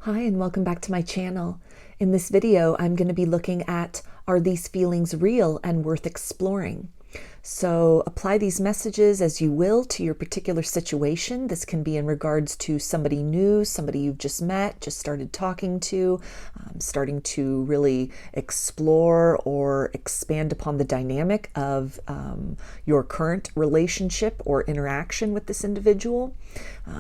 Hi, and welcome back to my channel. In this video, I'm going to be looking at, are these feelings real and worth exploring? So apply these messages as you will to your particular situation. This can be in regards to somebody new, somebody you've just met, just started talking to, starting to really explore or expand upon the dynamic of your current relationship or interaction with this individual.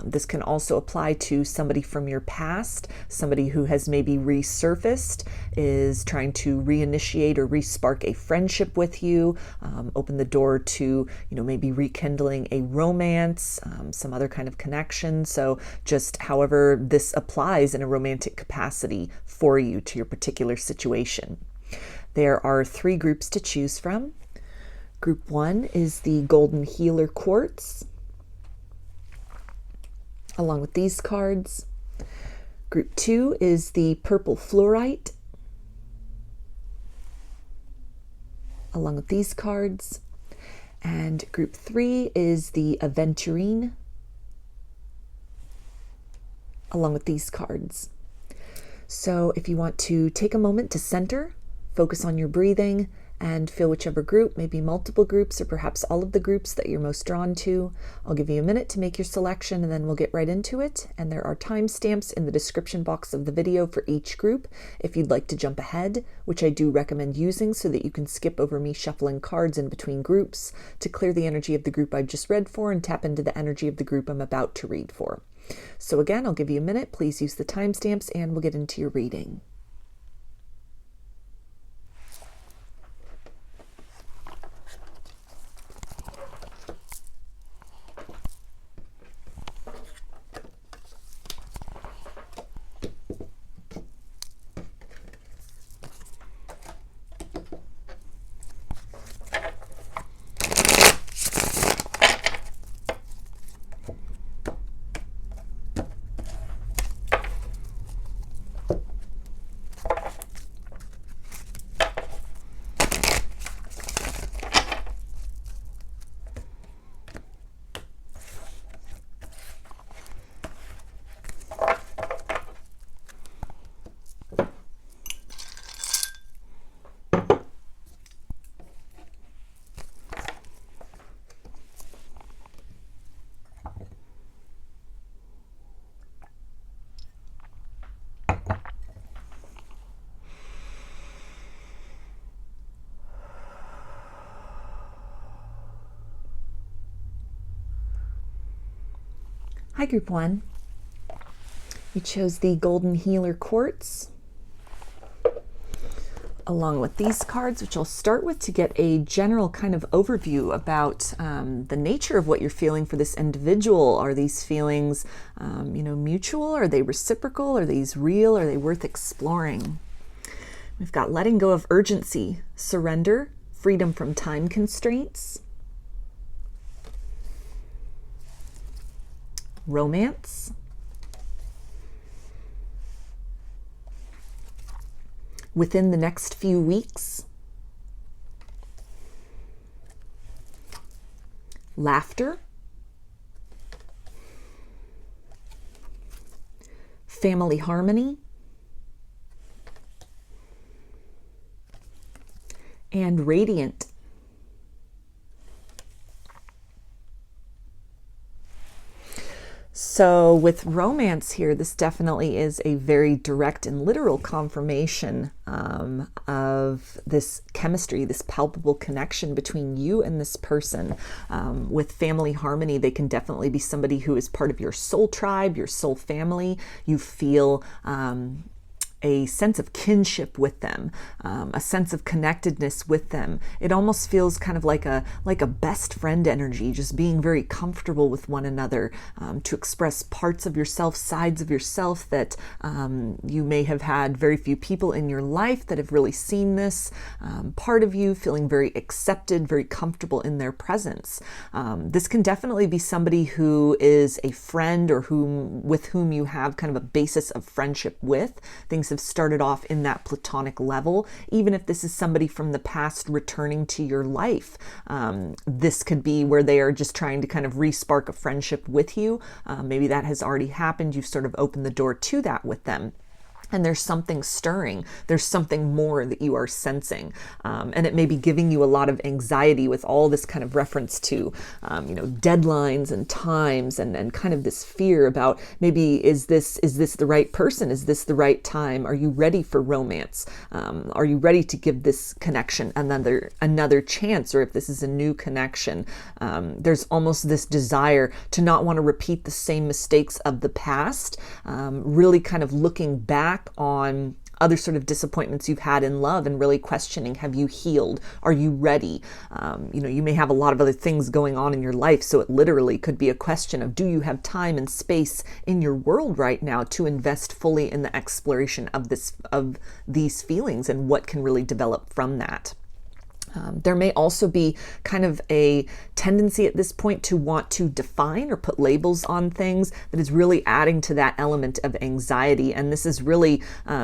This can also apply to somebody from your past, somebody who has maybe resurfaced, is trying to reinitiate or respark a friendship with you, open the door to, maybe rekindling a romance, some other kind of connection. So just however this applies in a romantic capacity for you to your particular situation. There are 3 groups to choose from. Group 1 is the Golden Healer Quartz, along with these cards. Group 2 is the Purple Fluorite, along with these cards. And group 3 is the Aventurine, along with these cards. So if you want to take a moment to center, focus on your breathing, and feel whichever group, maybe multiple groups or perhaps all of the groups that you're most drawn to. I'll give you a minute to make your selection and then we'll get right into it. And there are timestamps in the description box of the video for each group if you'd like to jump ahead, which I do recommend using so that you can skip over me shuffling cards in between groups to clear the energy of the group I just read for and tap into the energy of the group I'm about to read for. So again, I'll give you a minute. Please use the timestamps and we'll get into your reading. Hi, Group 1. You chose the Golden Healer Quartz, along with these cards, which I'll start with to get a general kind of overview about the nature of what you're feeling for this individual. Are these feelings, mutual? Are they reciprocal? Are these real? Are they worth exploring? We've got letting go of urgency, surrender, freedom from time constraints, romance, within the next few weeks, laughter, family harmony, and radiant. So with romance here, this definitely is a very direct and literal confirmation of this chemistry, this palpable connection between you and this person. With family harmony, they can definitely be somebody who is part of your soul tribe, your soul family. You feel a sense of kinship with them, a sense of connectedness with them. It almost feels kind of like a best friend energy, just being very comfortable with one another, to express parts of yourself, sides of yourself that you may have had very few people in your life that have really seen this part of you, feeling very accepted, very comfortable in their presence. This can definitely be somebody who is a friend or with whom you have kind of a basis of friendship with. Things things have started off in that platonic level. Even if this is somebody from the past returning to your life, this could be where they are just trying to kind of re-spark a friendship with you. Maybe that has already happened. You've sort of opened the door to that with them. And there's something stirring. There's something more that you are sensing. And it may be giving you a lot of anxiety with all this kind of reference to, deadlines and times and kind of this fear about maybe, is this the right person? Is this the right time? Are you ready for romance? Are you ready to give this connection another chance? Or if this is a new connection, there's almost this desire to not want to repeat the same mistakes of the past, really kind of looking back on other sort of disappointments you've had in love and really questioning, have you healed? Are you ready? You may have a lot of other things going on in your life, so it literally could be a question of, do you have time and space in your world right now to invest fully in the exploration of these feelings and what can really develop from that? There may also be kind of a tendency at this point to want to define or put labels on things that is really adding to that element of anxiety. And this is really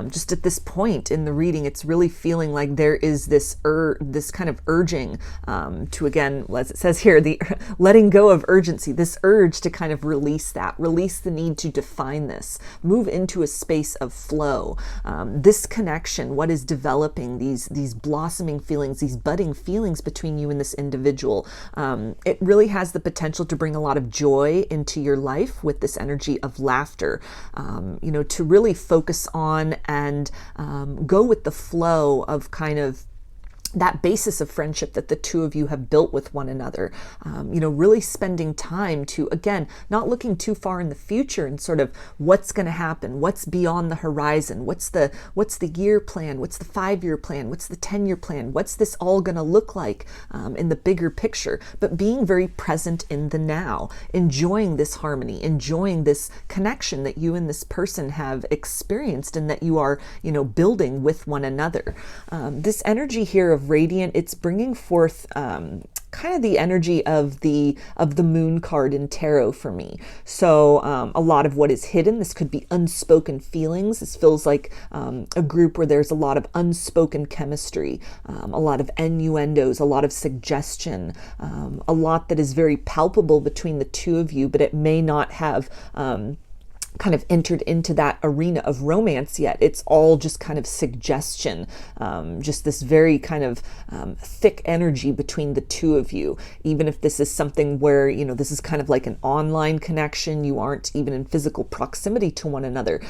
just at this point in the reading, it's really feeling like there is this kind of urging to, again, as it says here, the letting go of urgency, this urge to kind of release the need to define this, move into a space of flow. This connection, what is developing, these blossoming feelings, these budding feelings between you and this individual, it really has the potential to bring a lot of joy into your life with this energy of laughter, to really focus on and go with the flow of kind of that basis of friendship that the two of you have built with one another, really spending time to, again, not looking too far in the future and sort of what's going to happen, what's beyond the horizon, what's the year plan, what's the 5-year plan, what's the 10-year plan, what's this all going to look like in the bigger picture, but being very present in the now, enjoying this harmony, enjoying this connection that you and this person have experienced and that you are, building with one another. This energy here of radiant, it's bringing forth kind of the energy of the moon card in tarot for me. So a lot of what is hidden, this could be unspoken feelings. This feels like a group where there's a lot of unspoken chemistry, a lot of innuendos, a lot of suggestion, a lot that is very palpable between the two of you, but it may not have kind of entered into that arena of romance yet. It's all just kind of suggestion, just this very kind of thick energy between the two of you. Even if this is something where, this is kind of like an online connection, you aren't even in physical proximity to one another.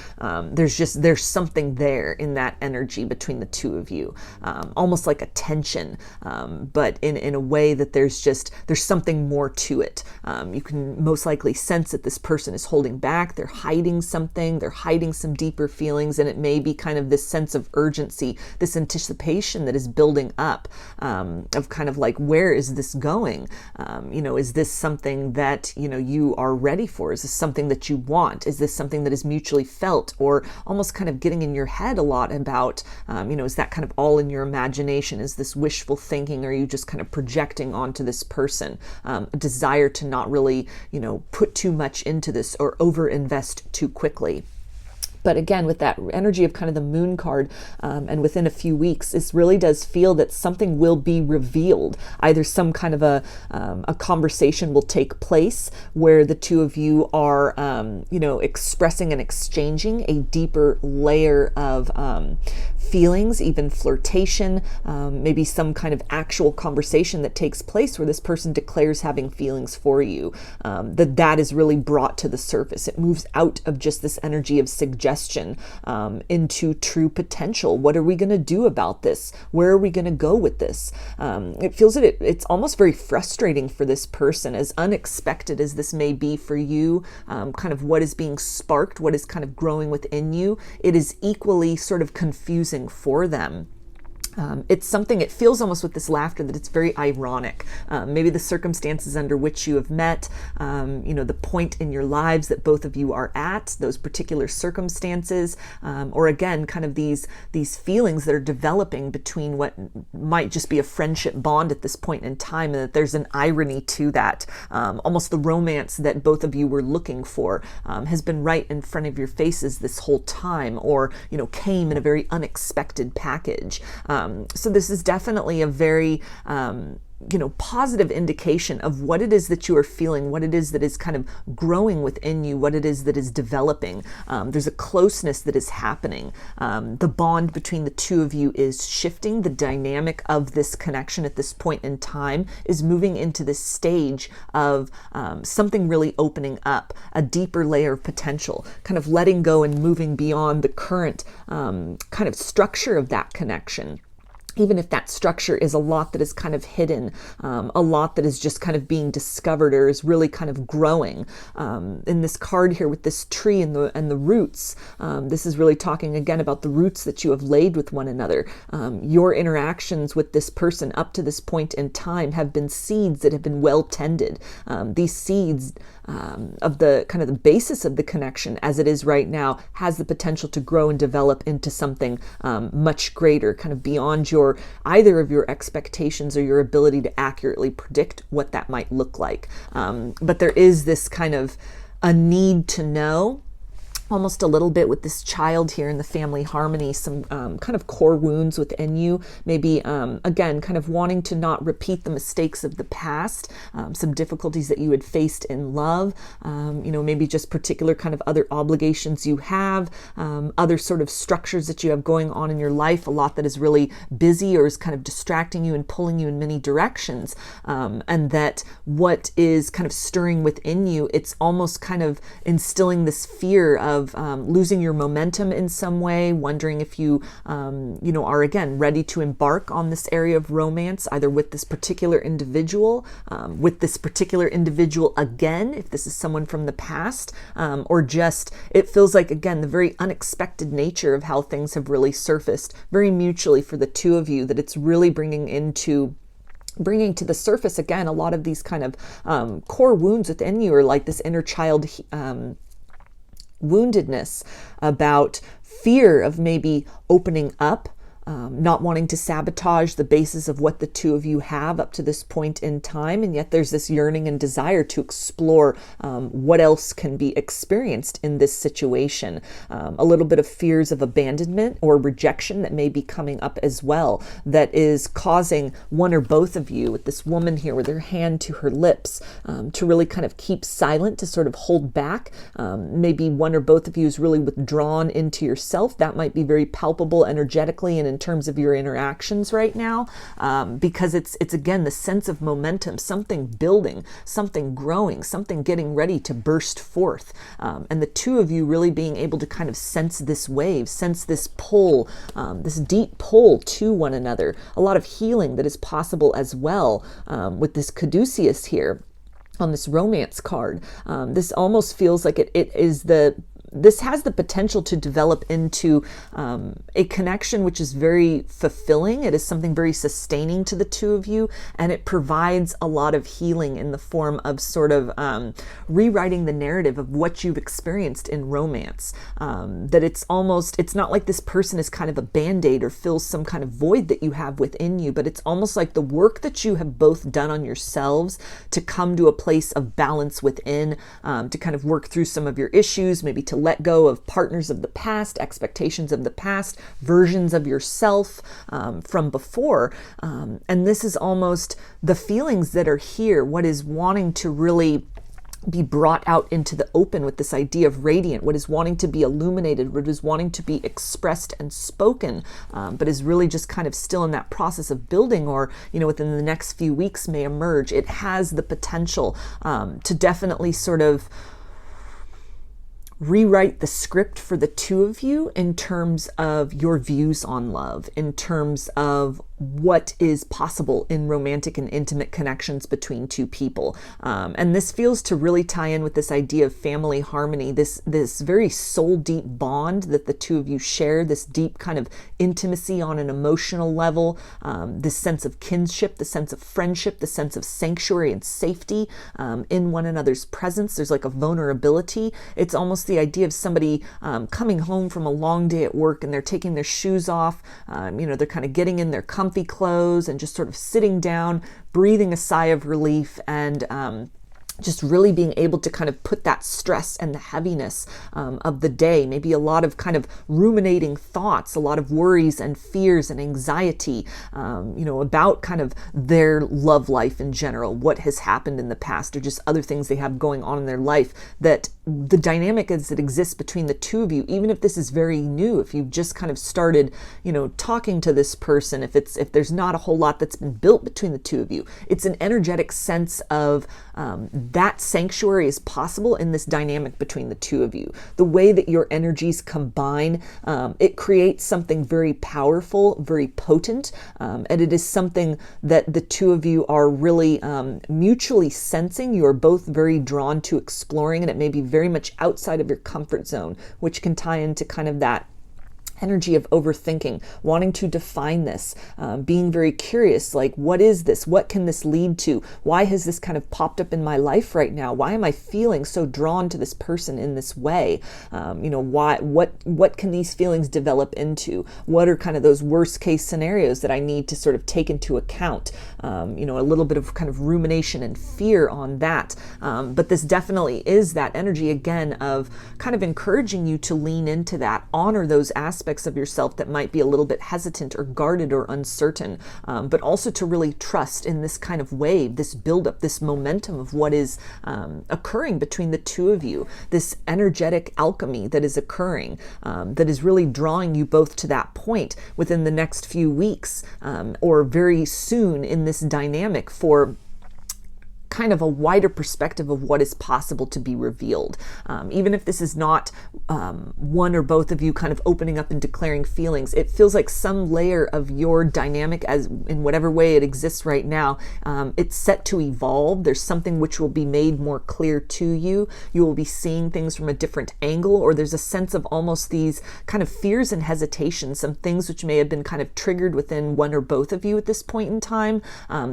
There's something there in that energy between the two of you, almost like a tension, but in a way that there's something more to it. You can most likely sense that this person is holding back, they're hiding something, they're hiding some deeper feelings, and it may be kind of this sense of urgency, this anticipation that is building up, of kind of like, where is this going? Is this something that, you are ready for? Is this something that you want? Is this something that is mutually felt, or almost kind of getting in your head a lot about, is that kind of all in your imagination? Is this wishful thinking? Or are you just kind of projecting onto this person a desire to not really, put too much into this or overinvest too quickly? But again, with that energy of kind of the moon card, and within a few weeks, this really does feel that something will be revealed. Either some kind of a conversation will take place where the two of you are, expressing and exchanging a deeper layer of feelings, even flirtation, maybe some kind of actual conversation that takes place where this person declares having feelings for you, that is really brought to the surface. It moves out of just this energy of suggestion into true potential. What are we going to do about this? Where are we going to go with this? It feels that it's almost very frustrating for this person, as unexpected as this may be for you, kind of what is being sparked, what is kind of growing within you. It is equally sort of confusing for them. It's something, it feels almost with this laughter that it's very ironic. Maybe the circumstances under which you have met, the point in your lives that both of you are at, those particular circumstances, or again, kind of these feelings that are developing between what might just be a friendship bond at this point in time, and that there's an irony to that. Almost the romance that both of you were looking for has been right in front of your faces this whole time, or, came in a very unexpected package. So this is definitely a very, positive indication of what it is that you are feeling, what it is that is kind of growing within you, what it is that is developing. There's a closeness that is happening. The bond between the two of you is shifting. The dynamic of this connection at this point in time is moving into this stage of something really opening up, a deeper layer of potential, kind of letting go and moving beyond the current kind of structure of that connection. Even if that structure is a lot that is kind of hidden, a lot that is just kind of being discovered or is really kind of growing. In this card here with this tree and the roots, this is really talking again about the roots that you have laid with one another. Your interactions with this person up to this point in time have been seeds that have been well tended. These seeds of the kind of the basis of the connection as it is right now has the potential to grow and develop into something much greater, kind of beyond either of your expectations or your ability to accurately predict what that might look like. But there is this kind of a need to know, almost a little bit with this child here in the family harmony, some kind of core wounds within you, maybe again kind of wanting to not repeat the mistakes of the past, some difficulties that you had faced in love, maybe just particular kind of other obligations you have, other sort of structures that you have going on in your life, a lot that is really busy or is kind of distracting you and pulling you in many directions, and that what is kind of stirring within you, it's almost kind of instilling this fear of losing your momentum in some way, wondering if you, are again ready to embark on this area of romance, either with this particular individual, again, if this is someone from the past, or just, it feels like, again, the very unexpected nature of how things have really surfaced very mutually for the two of you, that it's really bringing to the surface, again, a lot of these kind of core wounds within you, or like this inner child woundedness about fear of maybe opening up, not wanting to sabotage the basis of what the two of you have up to this point in time. And yet there's this yearning and desire to explore what else can be experienced in this situation. A little bit of fears of abandonment or rejection that may be coming up as well, that is causing one or both of you, with this woman here with her hand to her lips, to really kind of keep silent, to sort of hold back. Maybe one or both of you is really withdrawn into yourself. That might be very palpable energetically and in terms of your interactions right now, because it's again the sense of momentum, something building, something growing, something getting ready to burst forth, and the two of you really being able to kind of sense this wave, sense this pull, this deep pull to one another. A lot of healing that is possible as well with this caduceus here on this romance card. This almost feels like this has the potential to develop into a connection which is very fulfilling. It is something very sustaining to the two of you, and it provides a lot of healing in the form of sort of rewriting the narrative of what you've experienced in romance. That it's not like this person is kind of a band-aid or fills some kind of void that you have within you, but it's almost like the work that you have both done on yourselves to come to a place of balance within, to kind of work through some of your issues, maybe to let go of partners of the past, expectations of the past, versions of yourself from before. And this is almost the feelings that are here, what is wanting to really be brought out into the open with this idea of radiant, what is wanting to be illuminated, what is wanting to be expressed and spoken, but is really just kind of still in that process of building, or, within the next few weeks may emerge. It has the potential to definitely sort of rewrite the script for the two of you in terms of your views on love, in terms of what is possible in romantic and intimate connections between two people. And this feels to really tie in with this idea of family harmony, this very soul deep bond that the two of you share, this deep kind of intimacy on an emotional level, this sense of kinship, the sense of friendship, the sense of sanctuary and safety in one another's presence. There's like a vulnerability. It's almost the idea of somebody coming home from a long day at work and they're taking their shoes off, they're kind of getting in their comfy clothes and just sort of sitting down, breathing a sigh of relief, and just really being able to kind of put that stress and the heaviness of the day, maybe a lot of kind of ruminating thoughts, a lot of worries and fears and anxiety, about kind of their love life in general, what has happened in the past, or just other things they have going on in their life, that the dynamic as it exists between the two of you, even if this is very new, if you've just kind of started, talking to this person, if there's not a whole lot that's been built between the two of you, it's an energetic sense of that sanctuary is possible in this dynamic between the two of you. The way that your energies combine, it creates something very powerful, very potent, and it is something that the two of you are really mutually sensing. You are both very drawn to exploring, and it may be very much outside of your comfort zone, which can tie into kind of that energy of overthinking, wanting to define this, being very curious, like, what is this? What can this lead to? Why has this kind of popped up in my life right now? Why am I feeling so drawn to this person in this way? What can these feelings develop into? What are kind of those worst case scenarios that I need to sort of take into account? A little bit of kind of rumination and fear on that. But this definitely is that energy again of kind of encouraging you to lean into that, honor those aspects of yourself that might be a little bit hesitant or guarded or uncertain, but also to really trust in this kind of wave, this buildup, this momentum of what is occurring between the two of you, this energetic alchemy that is occurring, that is really drawing you both to that point within the next few weeks, or very soon in this dynamic, for kind of a wider perspective of what is possible to be revealed. Even if this is not one or both of you kind of opening up and declaring feelings, it feels like some layer of your dynamic, as in whatever way it exists right now, it's set to evolve. There's something which will be made more clear to you. You will be seeing things from a different angle, or there's a sense of almost these kind of fears and hesitations, some things which may have been kind of triggered within one or both of you at this point in time.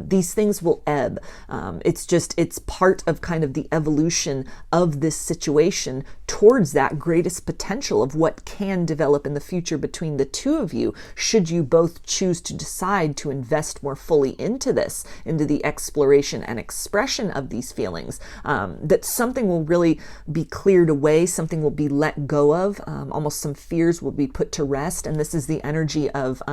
These things will ebb. It's part of kind of the evolution of this situation towards that greatest potential of what can develop in the future between the two of you, should you both choose to decide to invest more fully into this, into the exploration and expression of these feelings. That something will really be cleared away, something will be let go of, almost some fears will be put to rest, and this is the energy of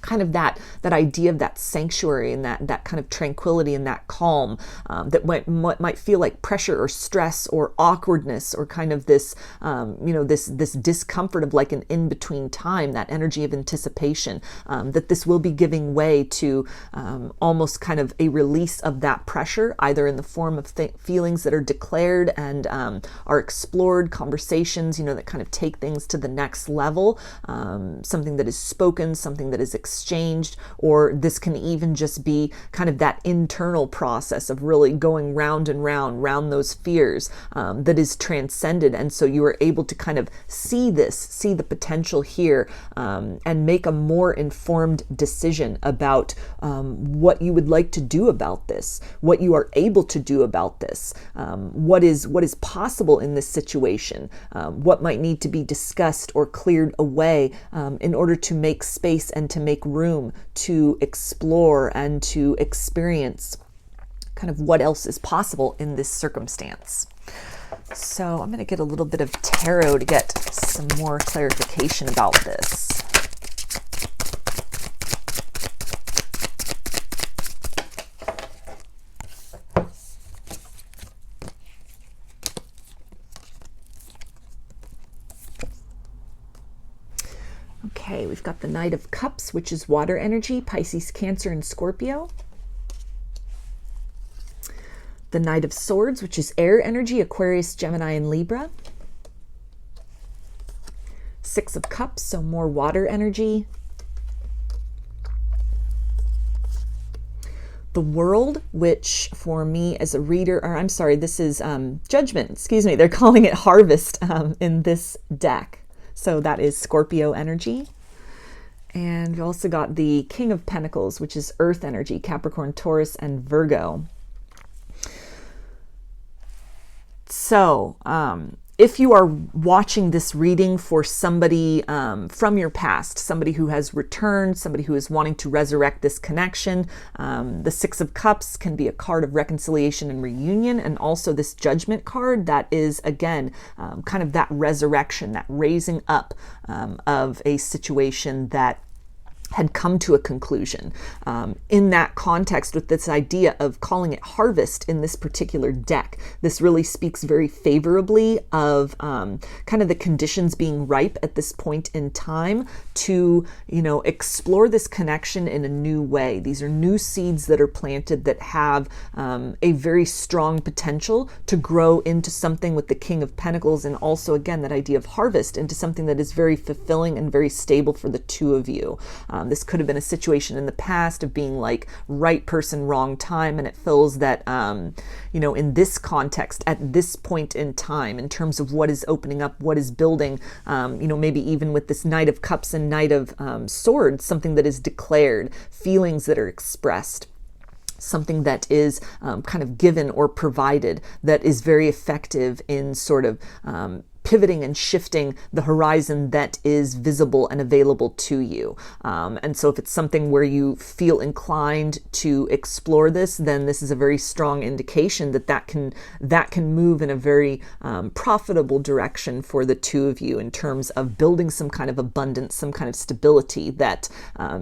kind of that idea of that sanctuary and that kind of tranquility and that calm, that might feel like pressure or stress or awkwardness, or kind of this this discomfort of like an in-between time, that energy of anticipation, that this will be giving way to almost kind of a release of that pressure, either in the form of feelings that are declared and are explored, conversations that kind of take things to the next level, something that is spoken, something that is exchanged, or this can even just be kind of that internal process of really going round and round those fears, that is transcended. And so you are able to kind of see the potential here, and make a more informed decision about what you would like to do about this, what you are able to do about this, what is possible in this situation, what might need to be discussed or cleared away in order to make space and to make room to explore and to experience kind of what else is possible in this circumstance. So I'm going to get a little bit of tarot to get some more clarification about this. Okay, we've got the Knight of Cups, which is water energy, Pisces, Cancer, and Scorpio. The Knight of Swords, which is air energy, Aquarius, Gemini, and Libra. Six of Cups, so more water energy, the World, which for me as a reader, or I'm sorry, this is Judgment, excuse me. They're calling it Harvest in this deck. So that is Scorpio energy. And we also got the King of Pentacles, which is Earth energy, Capricorn, Taurus, and Virgo. So, if you are watching this reading for somebody from your past, somebody who has returned, somebody who is wanting to resurrect this connection, the Six of Cups can be a card of reconciliation and reunion, and also this Judgment card that is, again, kind of that resurrection, that raising up of a situation that had come to a conclusion. In that context, with this idea of calling it harvest in this particular deck, this really speaks very favorably of kind of the conditions being ripe at this point in time to, explore this connection in a new way. These are new seeds that are planted that have a very strong potential to grow into something with the King of Pentacles, and also, again, that idea of harvest into something that is very fulfilling and very stable for the two of you. This could have been a situation in the past of being like right person, wrong time. And it feels that, in this context, at this point in time, in terms of what is opening up, what is building, maybe even with this Knight of Cups and Knight of Swords, something that is declared, feelings that are expressed, something that is kind of given or provided that is very effective in sort of pivoting and shifting the horizon that is visible and available to you. And so if it's something where you feel inclined to explore this, then this is a very strong indication that can move in a very profitable direction for the two of you in terms of building some kind of abundance, some kind of stability that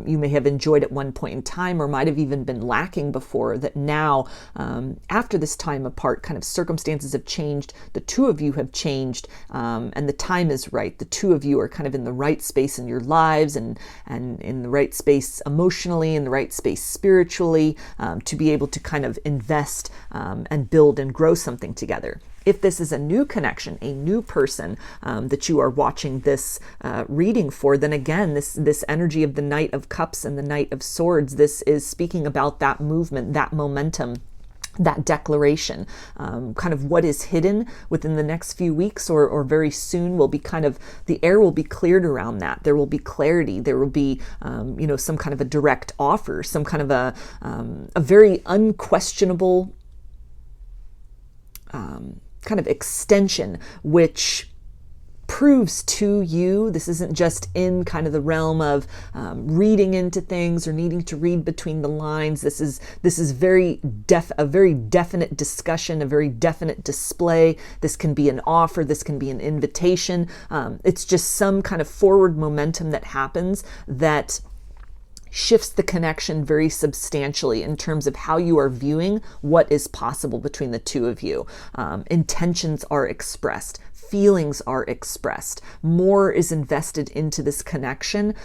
you may have enjoyed at one point in time or might have even been lacking before, that now, after this time apart, kind of circumstances have changed, the two of you have changed, and the time is right. The two of you are kind of in the right space in your lives and in the right space emotionally, in the right space spiritually, to be able to kind of invest and build and grow something together. If this is a new connection, a new person that you are watching this reading for, then again, this energy of the Knight of Cups and the Knight of Swords, this is speaking about that movement, that momentum, that declaration, kind of what is hidden within the next few weeks or very soon will be kind of, the air will be cleared around that. There will be clarity. There will be, some kind of a direct offer, some kind of a very unquestionable kind of extension, which proves to you, this isn't just in kind of the realm of reading into things or needing to read between the lines. This is a very definite discussion, a very definite display. This can be an offer. This can be an invitation. It's just some kind of forward momentum that happens that shifts the connection very substantially in terms of how you are viewing what is possible between the two of you. Intentions are expressed. Feelings are expressed. More is invested into this connection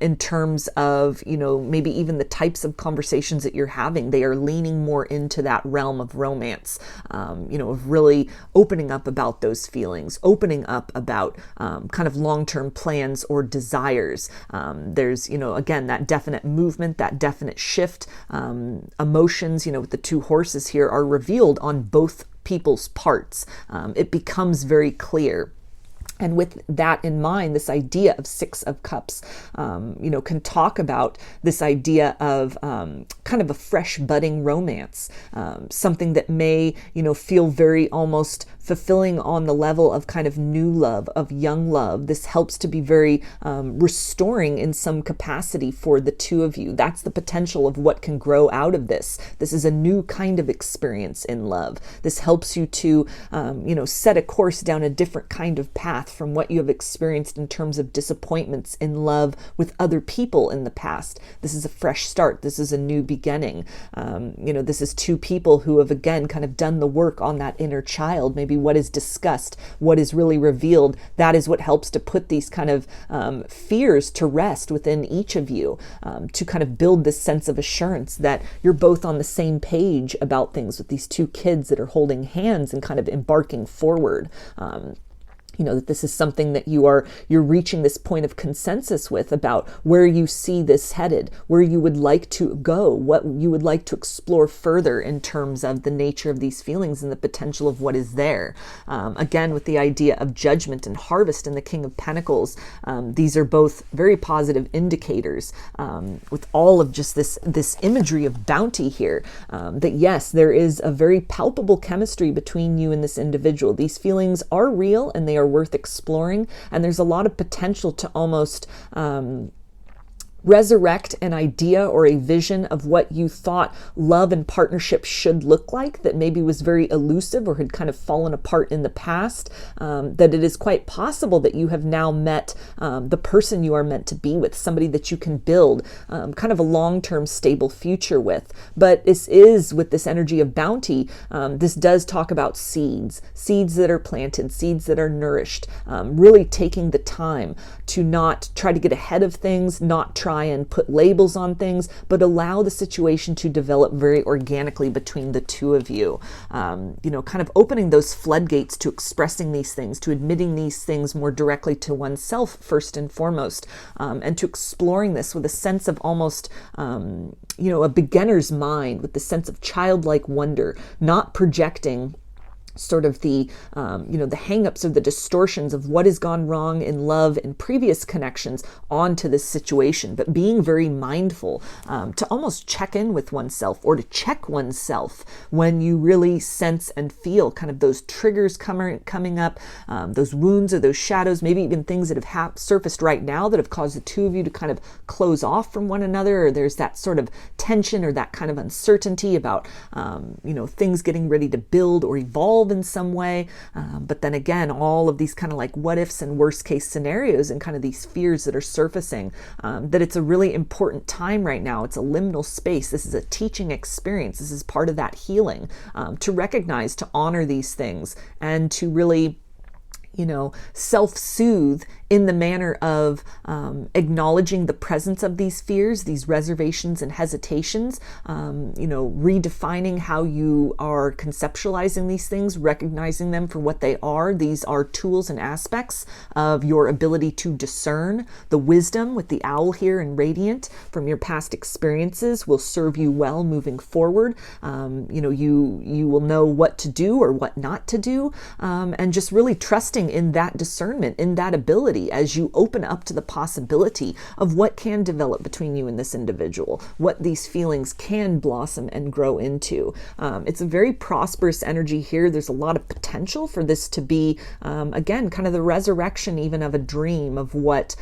in terms of, maybe even the types of conversations that you're having. They are leaning more into that realm of romance, of really opening up about those feelings, opening up about kind of long-term plans or desires. There's, again, that definite movement, that definite shift. Emotions, with the two horses here, are revealed on both people's parts. It becomes very clear. And with that in mind, this idea of Six of Cups, can talk about this idea of kind of a fresh budding romance, something that may, feel very almost fulfilling on the level of kind of new love, of young love. This helps to be very restoring in some capacity for the two of you. That's the potential of what can grow out of this. This is a new kind of experience in love. This helps you to, set a course down a different kind of path from what you have experienced in terms of disappointments in love with other people in the past. This is a fresh start. This is a new beginning. This is two people who have, again, kind of done the work on that inner child. Maybe what is discussed, what is really revealed, that is what helps to put these kind of fears to rest within each of you, to kind of build this sense of assurance that you're both on the same page about things, with these two kids that are holding hands and kind of embarking forward. that this is something that you're reaching this point of consensus with about where you see this headed, where you would like to go, what you would like to explore further in terms of the nature of these feelings and the potential of what is there. Again, with the idea of judgment and harvest and the King of Pentacles, these are both very positive indicators, with all of just this imagery of bounty here, that yes, there is a very palpable chemistry between you and this individual. These feelings are real and they are worth exploring, and there's a lot of potential to almost resurrect an idea or a vision of what you thought love and partnership should look like that maybe was very elusive or had kind of fallen apart in the past, that it is quite possible that you have now met the person you are meant to be with, somebody that you can build kind of a long-term stable future with. But this is, with this energy of bounty, this does talk about seeds that are planted, seeds that are nourished, really taking the time to not try to get ahead of things, not try and put labels on things, but allow the situation to develop very organically between the two of you. Kind of opening those floodgates to expressing these things, to admitting these things more directly to oneself first and foremost, and to exploring this with a sense of almost, a beginner's mind, with the sense of childlike wonder, not projecting sort of the hang-ups or the distortions of what has gone wrong in love in previous connections onto this situation, but being very mindful to almost check in with oneself, or to check oneself when you really sense and feel kind of those triggers coming up, those wounds or those shadows, maybe even things that have surfaced right now that have caused the two of you to kind of close off from one another, or there's that sort of tension or that kind of uncertainty about things getting ready to build or evolve in some way, but then again, all of these kind of like what ifs and worst case scenarios and kind of these fears that are surfacing, that it's a really important time right now. It's a liminal space. This is a teaching experience. This is part of that healing, to recognize, to honor these things, and to really self-soothe in the manner of acknowledging the presence of these fears, these reservations and hesitations, redefining how you are conceptualizing these things, recognizing them for what they are. These are tools and aspects of your ability to discern. The wisdom with the owl here and radiant from your past experiences will serve you well moving forward. You will know what to do or what not to do, and just really trusting in that discernment, in that ability, as you open up to the possibility of what can develop between you and this individual, what these feelings can blossom and grow into. It's a very prosperous energy here. There's a lot of potential for this to be, again, kind of the resurrection even of a dream of what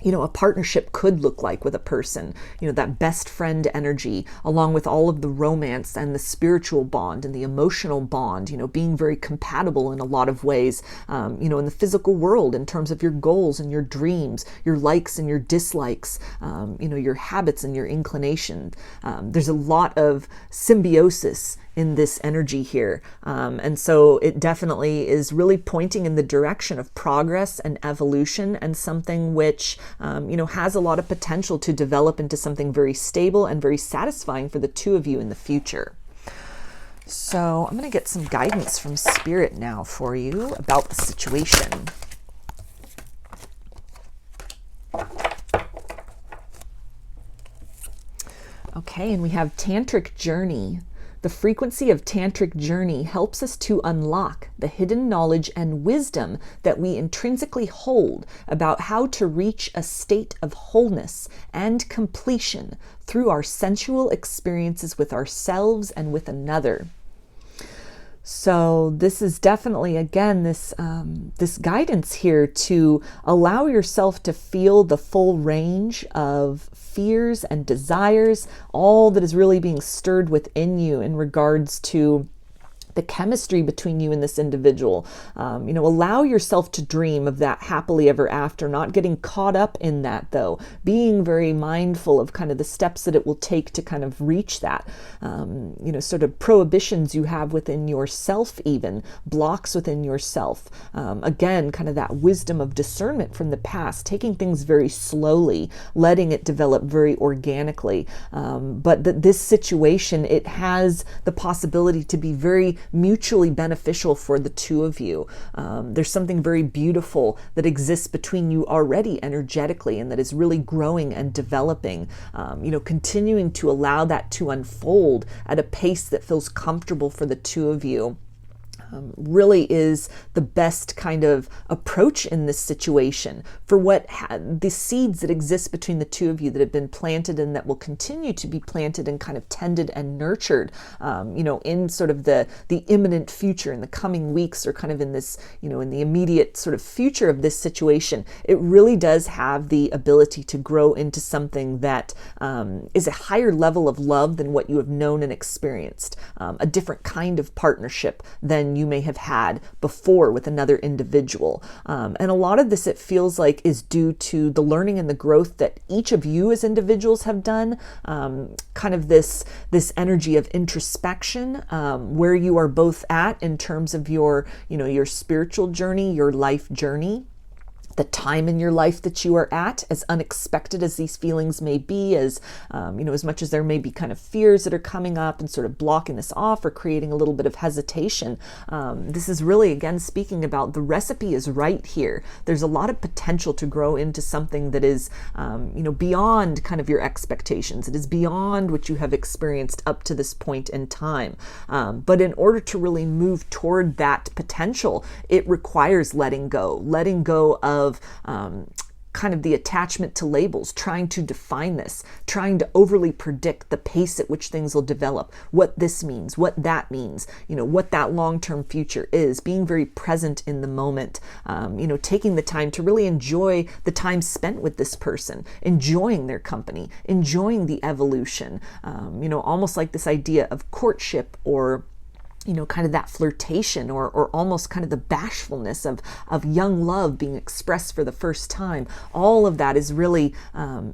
a partnership could look like with a person, that best friend energy, along with all of the romance and the spiritual bond and the emotional bond, being very compatible in a lot of ways, in the physical world in terms of your goals and your dreams, your likes and your dislikes, your habits and your inclination. There's a lot of symbiosis in this energy here. And so it definitely is really pointing in the direction of progress and evolution, and something which, has a lot of potential to develop into something very stable and very satisfying for the two of you in the future. So I'm going to get some guidance from Spirit now for you about the situation. Okay, and we have Tantric Journey. The frequency of Tantric Journey helps us to unlock the hidden knowledge and wisdom that we intrinsically hold about how to reach a state of wholeness and completion through our sensual experiences with ourselves and with another. So this is definitely, again, this guidance here to allow yourself to feel the full range of fears and desires, all that is really being stirred within you in regards to the chemistry between you and this individual. Allow yourself to dream of that happily ever after, not getting caught up in that though, being very mindful of kind of the steps that it will take to kind of reach that, sort of prohibitions you have within yourself, even blocks within yourself. Again, kind of that wisdom of discernment from the past, taking things very slowly, letting it develop very organically. But this situation, it has the possibility to be very mutually beneficial for the two of you. There's something very beautiful that exists between you already energetically, and that is really growing and developing, continuing to allow that to unfold at a pace that feels comfortable for the two of you. Really is the best kind of approach in this situation for what the seeds that exist between the two of you that have been planted and that will continue to be planted and kind of tended and nurtured, in sort of the imminent future, in the coming weeks, or kind of in this, in the immediate sort of future of this situation. It really does have the ability to grow into something that is a higher level of love than what you have known and experienced, a different kind of partnership than you may have had before with another individual. And a lot of this, it feels like, is due to the learning and the growth that each of you as individuals have done, kind of this energy of introspection, where you are both at in terms of your spiritual journey, your life journey, the time in your life that you are at, as unexpected as these feelings may be, as much as there may be kind of fears that are coming up and sort of blocking this off or creating a little bit of hesitation. This is really, again, speaking about the recipe is right here. There's a lot of potential to grow into something that is, beyond kind of your expectations. It is beyond what you have experienced up to this point in time. But in order to really move toward that potential, it requires letting go of kind of the attachment to labels, trying to define this, trying to overly predict the pace at which things will develop, what this means, what that means, what that long-term future is, being very present in the moment, taking the time to really enjoy the time spent with this person, enjoying their company, enjoying the evolution, almost like this idea of courtship, or kind of that flirtation, or almost kind of the bashfulness of young love being expressed for the first time. All of that is really,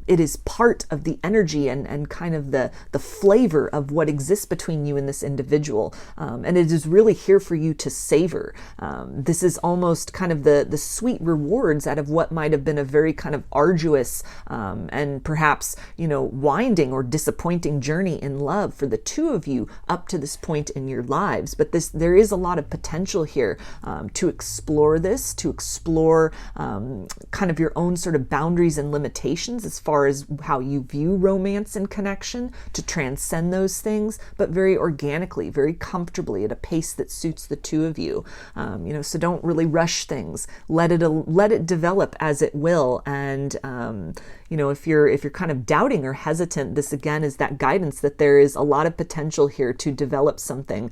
it is part of the energy and kind of the flavor of what exists between you and this individual. And it is really here for you to savor. This is almost kind of the sweet rewards out of what might have been a very kind of arduous and perhaps, winding or disappointing journey in love for the two of you up to this point in your lives. But there is a lot of potential here to explore this, to explore kind of your own sort of boundaries and limitations as far as how you view romance and connection, to transcend those things, but very organically, very comfortably, at a pace that suits the two of you. So don't really rush things. Let it develop as it will. And if you're kind of doubting or hesitant, this again is that guidance that there is a lot of potential here to develop something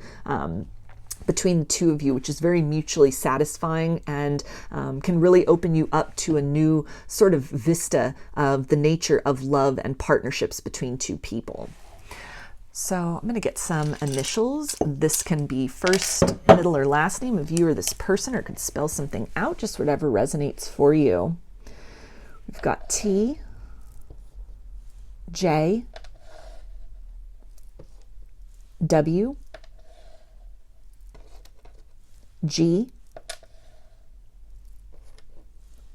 between the two of you, which is very mutually satisfying and can really open you up to a new sort of vista of the nature of love and partnerships between two people. So I'm going to get some initials. This can be first, middle, or last name of you or this person, or it could spell something out, just whatever resonates for you. We've got T, J, W, G,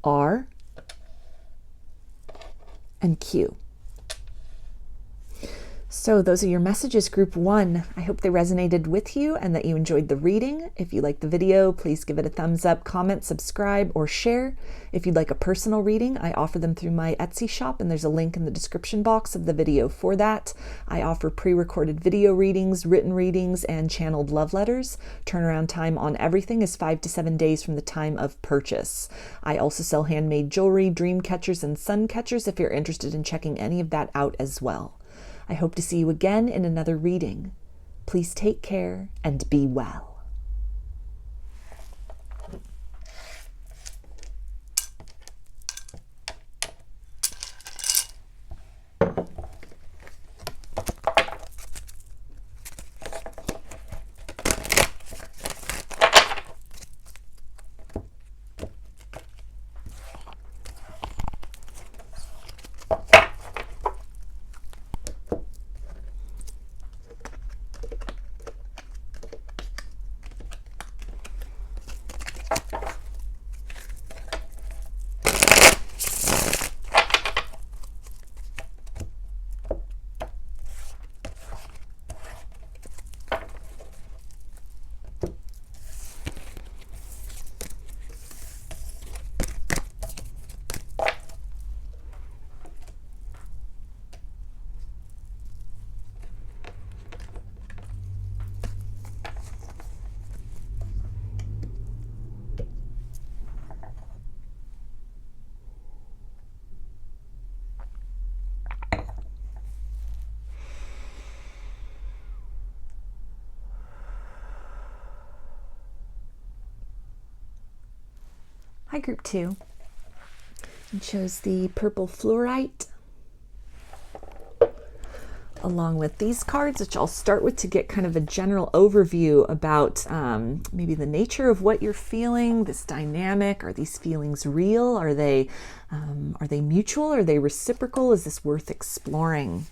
R, and Q. So those are your messages, group 1. I hope they resonated with you and that you enjoyed the reading. If you liked the video, please give it a thumbs up, comment, subscribe, or share. If you'd like a personal reading, I offer them through my Etsy shop, and there's a link in the description box of the video for that. I offer pre-recorded video readings, written readings, and channeled love letters. Turnaround time on everything is 5 to 7 days from the time of purchase. I also sell handmade jewelry, dream catchers, and sun catchers if you're interested in checking any of that out as well. I hope to see you again in another reading. Please take care and be well. Hi, group 2. And chose the purple fluorite along with these cards, which I'll start with to get kind of a general overview about maybe the nature of what you're feeling, this dynamic. Are these feelings real? Are they mutual? Are they reciprocal? Is this worth exploring?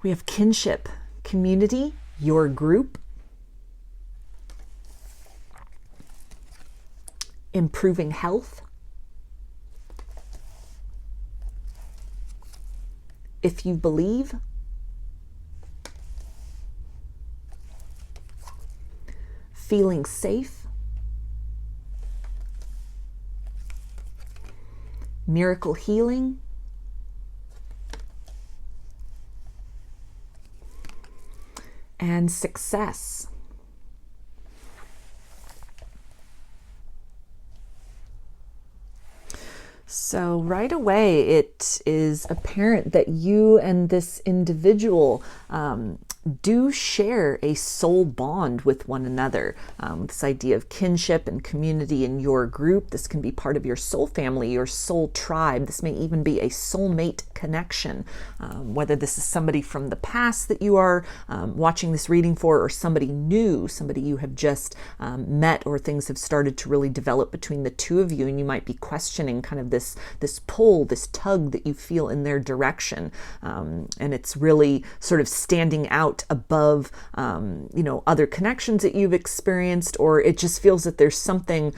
We have kinship, community, your group, improving health, if you believe, feeling safe, miracle healing, and success. So right away, it is apparent that you and this individual do share a soul bond with one another. This idea of kinship and community in your group. This can be part of your soul family, your soul tribe. This may even be a soulmate connection, whether this is somebody from the past that you are watching this reading for, or somebody new, somebody you have just met, or things have started to really develop between the two of you, and you might be questioning kind of this pull, this tug that you feel in their direction, and it's really sort of standing out above other connections that you've experienced, or it just feels that there's something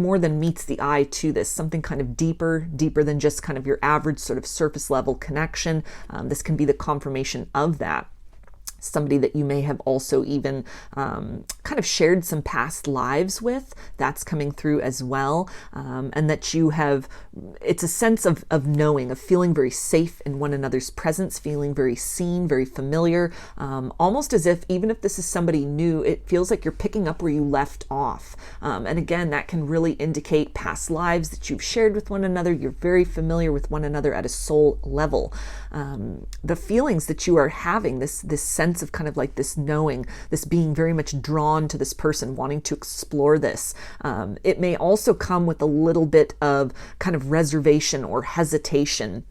more than meets the eye to this, something kind of deeper than just kind of your average sort of surface level connection. This can be the confirmation of that. Somebody that you may have also even kind of shared some past lives with, that's coming through as well. And that you have, it's a sense of knowing, of feeling very safe in one another's presence, feeling very seen, very familiar, almost as if, even if this is somebody new, it feels like you're picking up where you left off. And again, that can really indicate past lives that you've shared with one another. You're very familiar with one another at a soul level. The feelings that you are having, this sense of kind of like this knowing, this being very much drawn to this person, wanting to explore this. It may also come with a little bit of kind of reservation or hesitation.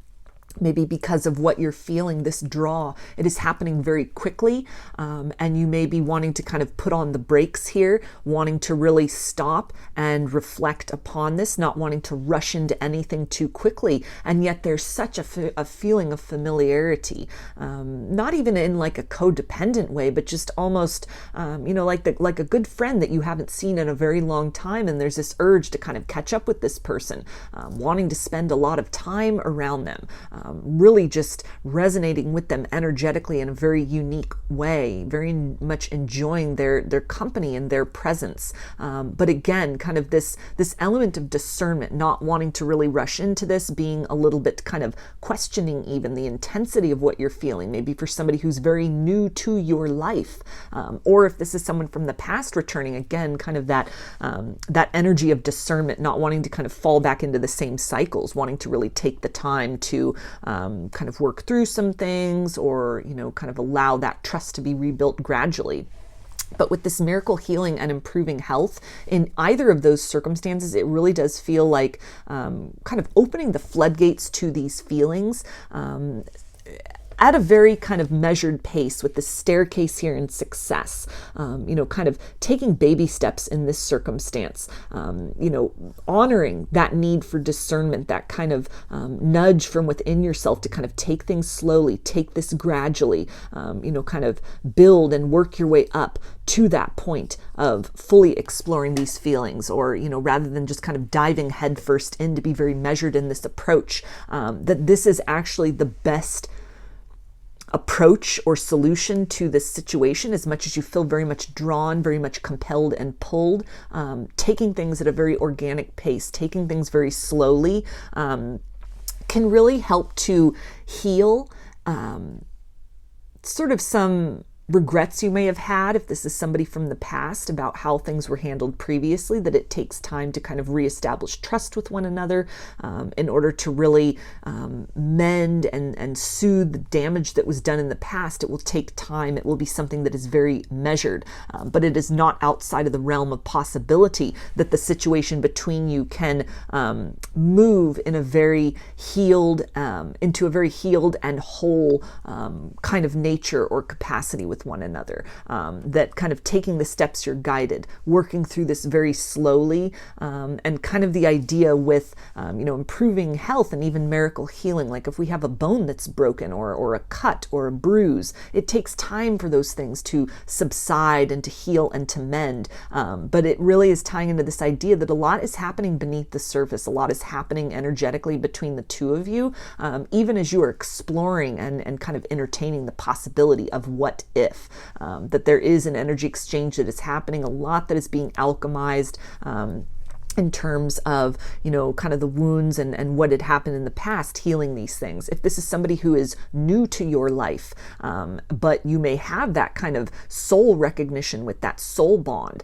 Maybe because of what you're feeling, this draw, it is happening very quickly, and you may be wanting to kind of put on the brakes here, wanting to really stop and reflect upon this, not wanting to rush into anything too quickly. And yet there's such a feeling of familiarity, not even in like a codependent way, but just almost, like a good friend that you haven't seen in a very long time. And there's this urge to kind of catch up with this person, wanting to spend a lot of time around them. Really just resonating with them energetically in a very unique way, very much enjoying their company and their presence. But again, kind of this element of discernment, not wanting to really rush into this, being a little bit kind of questioning even the intensity of what you're feeling, maybe for somebody who's very new to your life. Or if this is someone from the past returning, again, kind of that energy of discernment, not wanting to kind of fall back into the same cycles, wanting to really take the time to kind of work through some things, or, kind of allow that trust to be rebuilt gradually. But with this miracle healing and improving health, in either of those circumstances, it really does feel like kind of opening the floodgates to these feelings, at a very kind of measured pace, with the staircase here in success, kind of taking baby steps in this circumstance, honoring that need for discernment, that kind of nudge from within yourself to kind of take things slowly, take this gradually, kind of build and work your way up to that point of fully exploring these feelings, or, rather than just kind of diving headfirst in, to be very measured in this approach, that this is actually the best approach or solution to this situation, as much as you feel very much drawn, very much compelled and pulled. Taking things at a very organic pace, taking things very slowly, can really help to heal sort of some regrets you may have had, if this is somebody from the past, about how things were handled previously, that it takes time to kind of reestablish trust with one another in order to really mend and soothe the damage that was done in the past. It will take time. It will be something that is very measured, but it is not outside of the realm of possibility that the situation between you can move in a very healed, into a very healed and whole kind of nature or capacity with one another, that kind of taking the steps you're guided, working through this very slowly, and kind of the idea with, improving health and even miracle healing. Like if we have a bone that's broken or a cut or a bruise, it takes time for those things to subside and to heal and to mend. But it really is tying into this idea that a lot is happening beneath the surface. A lot is happening energetically between the two of you, even as you are exploring and kind of entertaining the possibility of what if, that there is an energy exchange that is happening, a lot that is being alchemized, in terms of, kind of the wounds and what had happened in the past, healing these things. If this is somebody who is new to your life, but you may have that kind of soul recognition with that soul bond,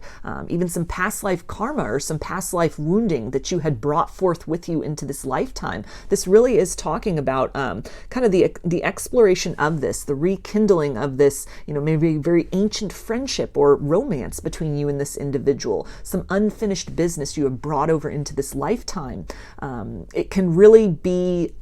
even some past life karma or some past life wounding that you had brought forth with you into this lifetime. This really is talking about kind of the exploration of this, the rekindling of this, maybe very ancient friendship or romance between you and this individual, some unfinished business you have brought over into this lifetime. It can really be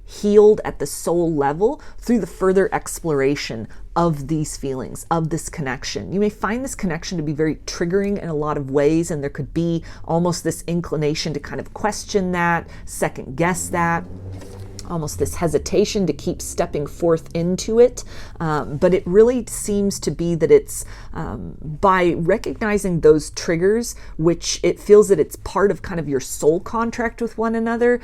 healed at the soul level through the further exploration of these feelings, of this connection. You may find this connection to be very triggering in a lot of ways, and there could be almost this inclination to kind of question that, second guess that, almost this hesitation to keep stepping forth into it. But it really seems to be that it's by recognizing those triggers, which it feels that it's part of kind of your soul contract with one another,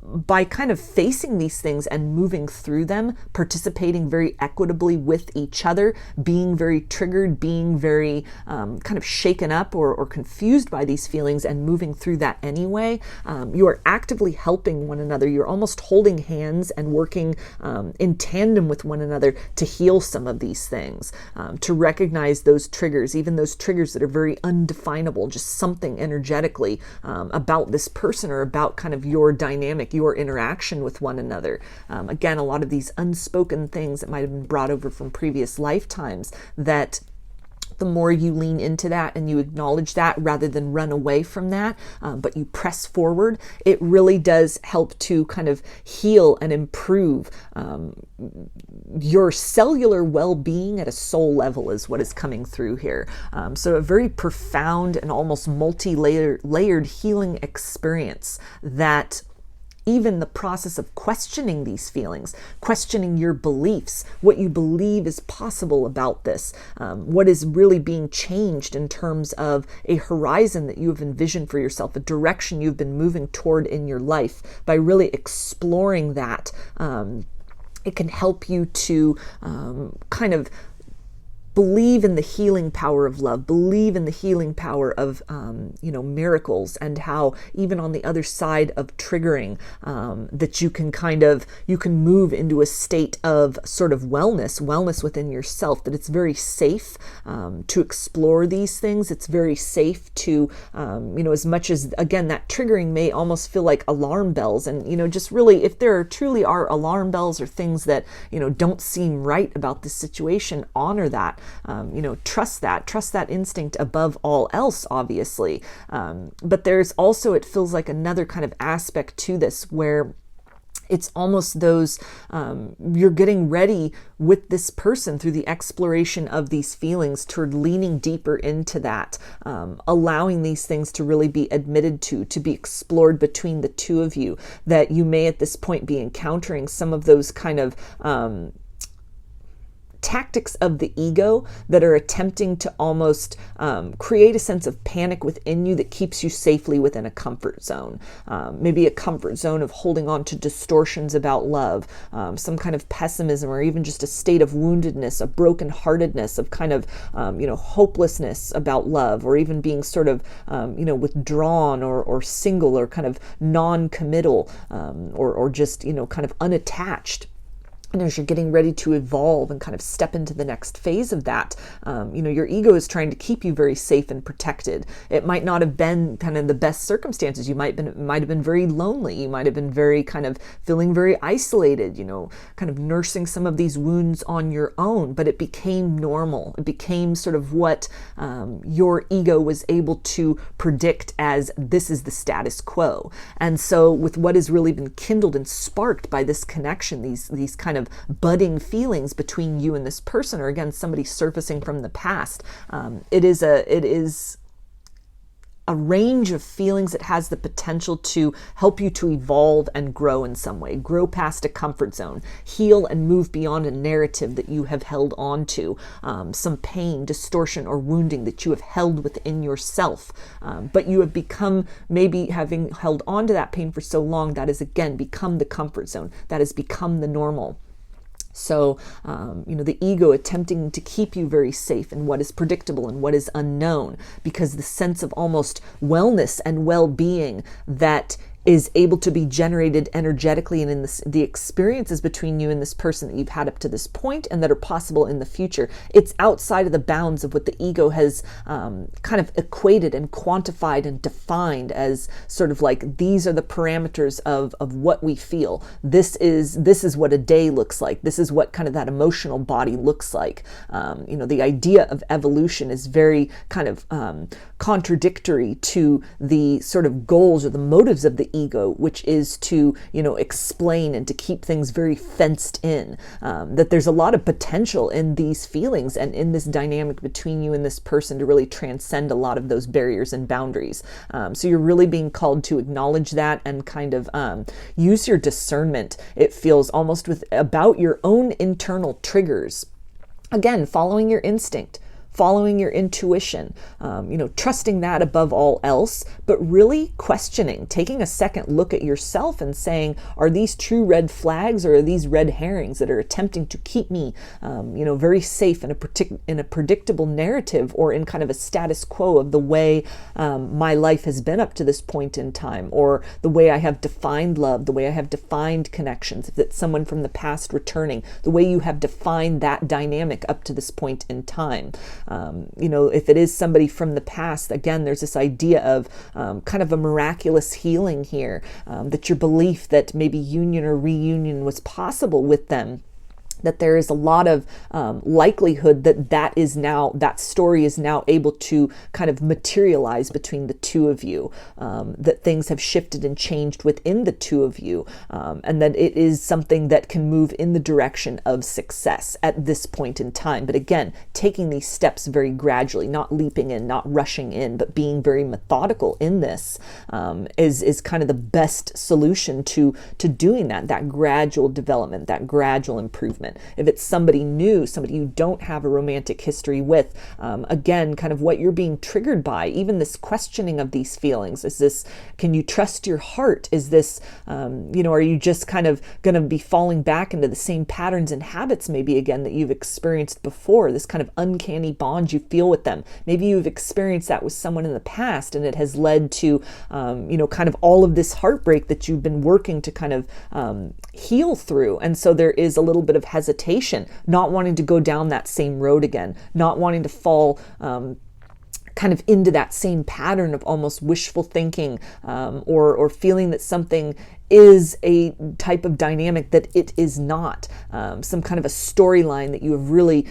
by kind of facing these things and moving through them, participating very equitably with each other, being very triggered, being very kind of shaken up or confused by these feelings and moving through that anyway, you are actively helping one another. You're almost holding hands and working in tandem with one another to heal some of these things, to recognize those triggers, even those triggers that are very undefinable, just something energetically about this person or about kind of your dynamic, your interaction with one another. Again, a lot of these unspoken things that might have been brought over from previous lifetimes, that the more you lean into that and you acknowledge that rather than run away from that, but you press forward, it really does help to kind of heal and improve your cellular well-being at a soul level is what is coming through here. So a very profound and almost multi-layered healing experience that even the process of questioning these feelings, questioning your beliefs, what you believe is possible about this, what is really being changed in terms of a horizon that you have envisioned for yourself, a direction you've been moving toward in your life. By really exploring that, it can help you to kind of believe in the healing power of love, believe in the healing power of, miracles, and how even on the other side of triggering, that you can move into a state of sort of wellness within yourself, that it's very safe to explore these things. It's very safe to, as much as, again, that triggering may almost feel like alarm bells, and, just really, if there truly are alarm bells or things that, don't seem right about this situation, honor that. Trust that instinct above all else, obviously. But there's also, it feels like another kind of aspect to this where it's almost those, you're getting ready with this person through the exploration of these feelings toward leaning deeper into that, allowing these things to really be admitted to be explored between the two of you, that you may at this point be encountering some of those kind of, tactics of the ego that are attempting to almost create a sense of panic within you that keeps you safely within a comfort zone. Maybe a comfort zone of holding on to distortions about love, some kind of pessimism, or even just a state of woundedness, a brokenheartedness, of kind of, hopelessness about love, or even being sort of, withdrawn or single, or kind of non-committal, or just, kind of unattached. And as you're getting ready to evolve and kind of step into the next phase of that, your ego is trying to keep you very safe and protected. It might not have been kind of the best circumstances. You might have been very lonely. You might have been very kind of feeling very isolated, kind of nursing some of these wounds on your own, but it became normal. It became sort of what your ego was able to predict as this is the status quo. And so with what has really been kindled and sparked by this connection, these kind of budding feelings between you and this person, or again, somebody surfacing from the past, it is a range of feelings that has the potential to help you to evolve and grow in some way, grow past a comfort zone, heal and move beyond a narrative that you have held on to, some pain, distortion, or wounding that you have held within yourself. But you have become, maybe having held on to that pain for so long, that has again become the comfort zone, that has become the normal. So, the ego attempting to keep you very safe in what is predictable and what is unknown, because the sense of almost wellness and well-being that is able to be generated energetically and in the experiences between you and this person that you've had up to this point and that are possible in the future. It's outside of the bounds of what the ego has kind of equated and quantified and defined as sort of like, these are the parameters of what we feel. This is what a day looks like. This is what kind of that emotional body looks like. The idea of evolution is very kind of contradictory to the sort of goals or the motives of the ego, which is to, explain and to keep things very fenced in, that there's a lot of potential in these feelings and in this dynamic between you and this person to really transcend a lot of those barriers and boundaries. So you're really being called to acknowledge that and kind of use your discernment. It feels almost about your own internal triggers. Again, following your instinct, following your intuition, trusting that above all else, but really questioning, taking a second look at yourself and saying, are these true red flags or are these red herrings that are attempting to keep me, very safe in a predictable narrative or in kind of a status quo of the way my life has been up to this point in time, or the way I have defined love, the way I have defined connections, if it's someone from the past returning, the way you have defined that dynamic up to this point in time. If it is somebody from the past, again, there's this idea of kind of a miraculous healing here, that your belief that maybe union or reunion was possible with them, that there is a lot of likelihood that story is now able to kind of materialize between the two of you, that things have shifted and changed within the two of you, and that it is something that can move in the direction of success at this point in time. But again, taking these steps very gradually, not leaping in, not rushing in, but being very methodical in this is kind of the best solution to doing that gradual development, that gradual improvement. If it's somebody new, somebody you don't have a romantic history with, again, kind of what you're being triggered by, even this questioning of these feelings. Is this, can you trust your heart? Is this, are you just kind of going to be falling back into the same patterns and habits maybe again that you've experienced before, this kind of uncanny bond you feel with them? Maybe you've experienced that with someone in the past and it has led to, kind of all of this heartbreak that you've been working to kind of heal through. And so there is a little bit of hesitation, not wanting to go down that same road again, not wanting to fall kind of into that same pattern of almost wishful thinking, or feeling that something is a type of dynamic that it is not, some kind of a storyline that you have really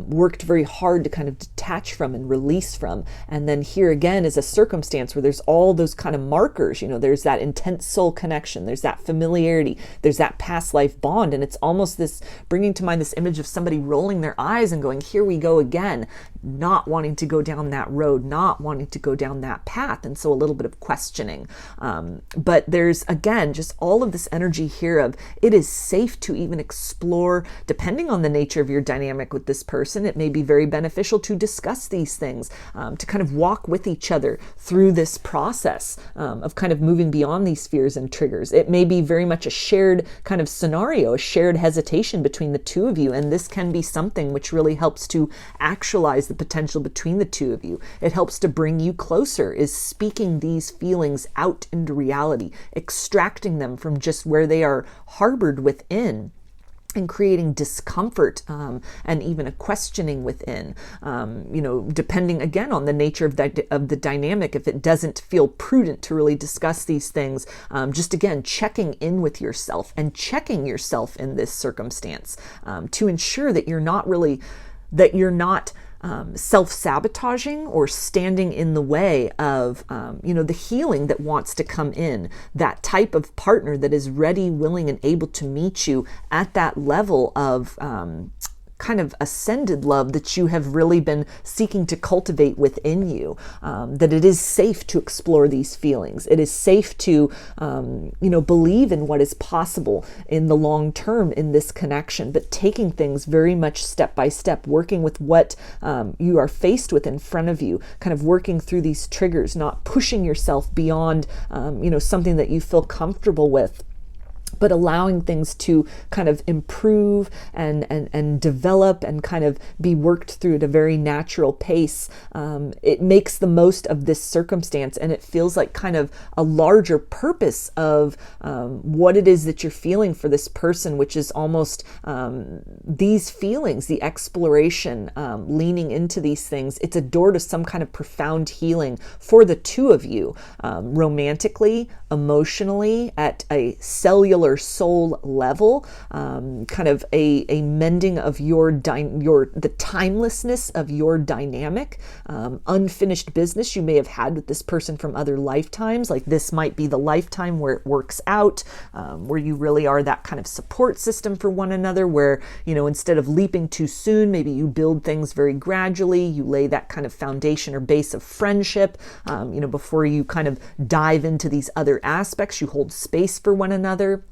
worked very hard to kind of detach from and release from. And then here again is a circumstance where there's all those kind of markers, there's that intense soul connection, there's that familiarity, there's that past life bond. And it's almost this bringing to mind this image of somebody rolling their eyes and going, here we go again, not wanting to go down that road, not wanting to go down that path. And so a little bit of questioning. But there's, again, just all of this energy here of it is safe to even explore, depending on the nature of your dynamic with this person. It may be very beneficial to discuss these things, to kind of walk with each other through this process of kind of moving beyond these fears and triggers. It may be very much a shared kind of scenario, a shared hesitation between the two of you. And this can be something which really helps to actualize the potential between the two of you. It helps to bring you closer, is speaking these feelings out into reality, extracting them from just where they are harbored within, and creating discomfort and even a questioning within, depending again on the nature of the dynamic. If it doesn't feel prudent to really discuss these things, just again checking in with yourself and checking yourself in this circumstance to ensure that you're not self-sabotaging or standing in the way of, the healing that wants to come in, that type of partner that is ready, willing, and able to meet you at that level of kind of ascended love that you have really been seeking to cultivate within you, that it is safe to explore these feelings. It is safe to, believe in what is possible in the long term in this connection, but taking things very much step by step, working with what you are faced with in front of you, kind of working through these triggers, not pushing yourself beyond, something that you feel comfortable with, but allowing things to kind of improve and develop and kind of be worked through at a very natural pace. It makes the most of this circumstance, and it feels like kind of a larger purpose of what it is that you're feeling for this person, which is almost these feelings, the exploration, leaning into these things. It's a door to some kind of profound healing for the two of you, romantically, emotionally, at a cellular soul level, kind of a mending of the timelessness of your dynamic, unfinished business you may have had with this person from other lifetimes. Like this might be the lifetime where it works out, where you really are that kind of support system for one another, where, instead of leaping too soon, maybe you build things very gradually, you lay that kind of foundation or base of friendship, before you kind of dive into these other aspects. You hold space for one another,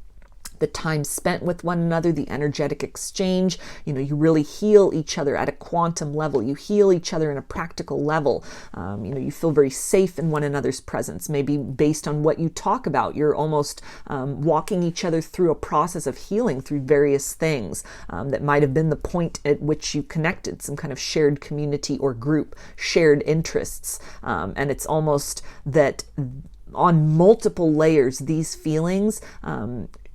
the time spent with one another, the energetic exchange, you really heal each other at a quantum level. You heal each other in a practical level. You feel very safe in one another's presence. Maybe based on what you talk about, you're almost walking each other through a process of healing through various things that might have been the point at which you connected, some kind of shared community or group, shared interests. And it's almost that on multiple layers, these feelings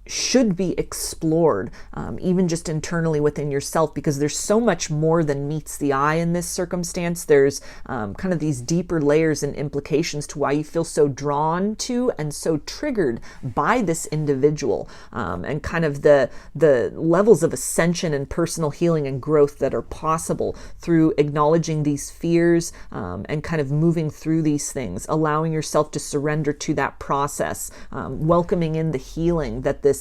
should be explored, even just internally within yourself, because there's so much more than meets the eye in this circumstance. There's kind of these deeper layers and implications to why you feel so drawn to and so triggered by this individual, and kind of the levels of ascension and personal healing and growth that are possible through acknowledging these fears, and kind of moving through these things, allowing yourself to surrender to that process, welcoming in the healing that this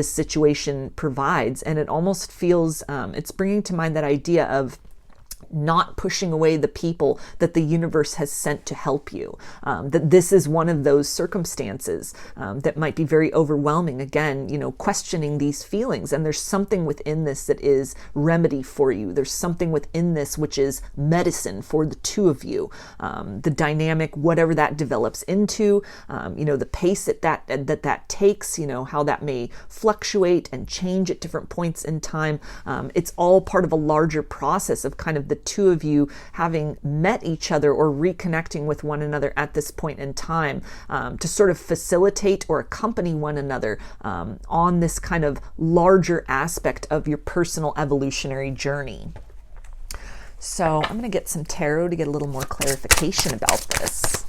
situation provides. And it almost feels, it's bringing to mind that idea of not pushing away the people that the universe has sent to help you. That this is one of those circumstances that might be very overwhelming. Again, questioning these feelings. And there's something within this that is remedy for you. There's something within this which is medicine for the two of you. The dynamic, whatever that develops into, the pace that takes, how that may fluctuate and change at different points in time. It's all part of a larger process of kind of the two of you having met each other or reconnecting with one another at this point in time, to sort of facilitate or accompany one another on this kind of larger aspect of your personal evolutionary journey. So I'm going to get some tarot to get a little more clarification about this.